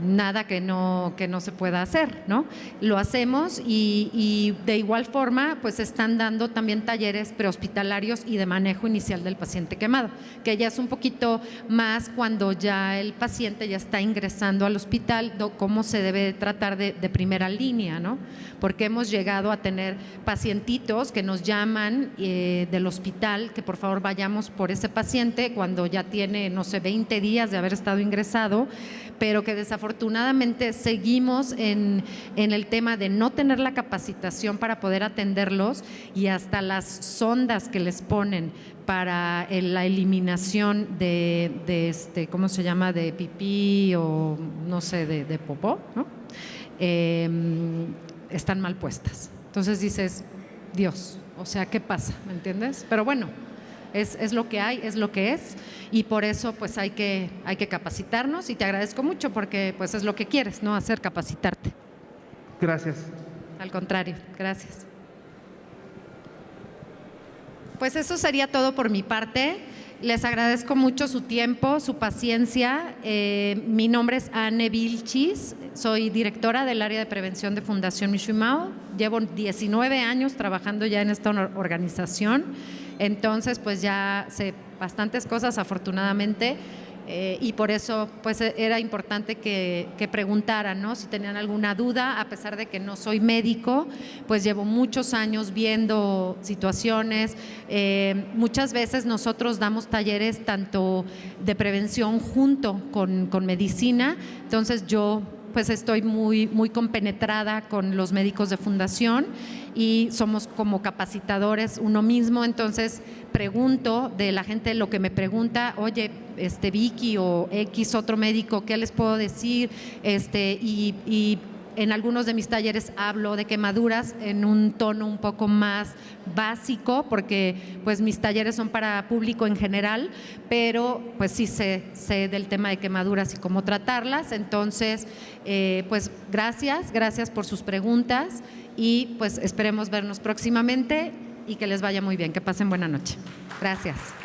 nada que no se pueda hacer, ¿no? Lo hacemos y de igual forma pues están dando también talleres prehospitalarios y de manejo inicial del paciente quemado, que ya es un poquito más cuando ya el paciente ya está ingresando al hospital, cómo se debe tratar de primera línea, ¿no? Porque hemos llegado a tener pacientitos que nos llaman del hospital que por favor vayamos por ese paciente cuando ya tiene, no sé, 20 días de haber estado ingresado, pero que desafortunadamente seguimos en el tema de no tener la capacitación para poder atenderlos y hasta las sondas que les ponen para la eliminación de ¿cómo se llama?, de pipí o no sé, de popó, ¿no? Están mal puestas. Entonces dices, Dios, o sea, ¿qué pasa? ¿Me entiendes? Pero bueno, es lo que hay, es lo que es, y por eso pues hay que capacitarnos, y te agradezco mucho porque pues es lo que quieres, ¿no? Hacer, capacitarte. Gracias. Al contrario, gracias. Pues eso sería todo por mi parte. Les agradezco mucho su tiempo, su paciencia. Mi nombre es Anne Vilchis, soy directora del área de prevención de Fundación Michoacán. Llevo 19 años trabajando ya en esta organización, entonces pues ya sé bastantes cosas afortunadamente. Y por eso pues era importante que preguntaran, ¿no?, si tenían alguna duda. A pesar de que no soy médico, pues llevo muchos años viendo situaciones. Muchas veces nosotros damos talleres tanto de prevención junto con medicina, entonces yo pues estoy muy compenetrada con los médicos de fundación y somos como capacitadores uno mismo. Entonces pregunto de la gente lo que me pregunta, oye, Vicky o X otro médico, ¿qué les puedo decir? Y en algunos de mis talleres hablo de quemaduras en un tono un poco más básico, porque pues mis talleres son para público en general, pero pues sí sé del tema de quemaduras y cómo tratarlas. Entonces, pues gracias por sus preguntas y pues esperemos vernos próximamente y que les vaya muy bien, que pasen buena noche. Gracias.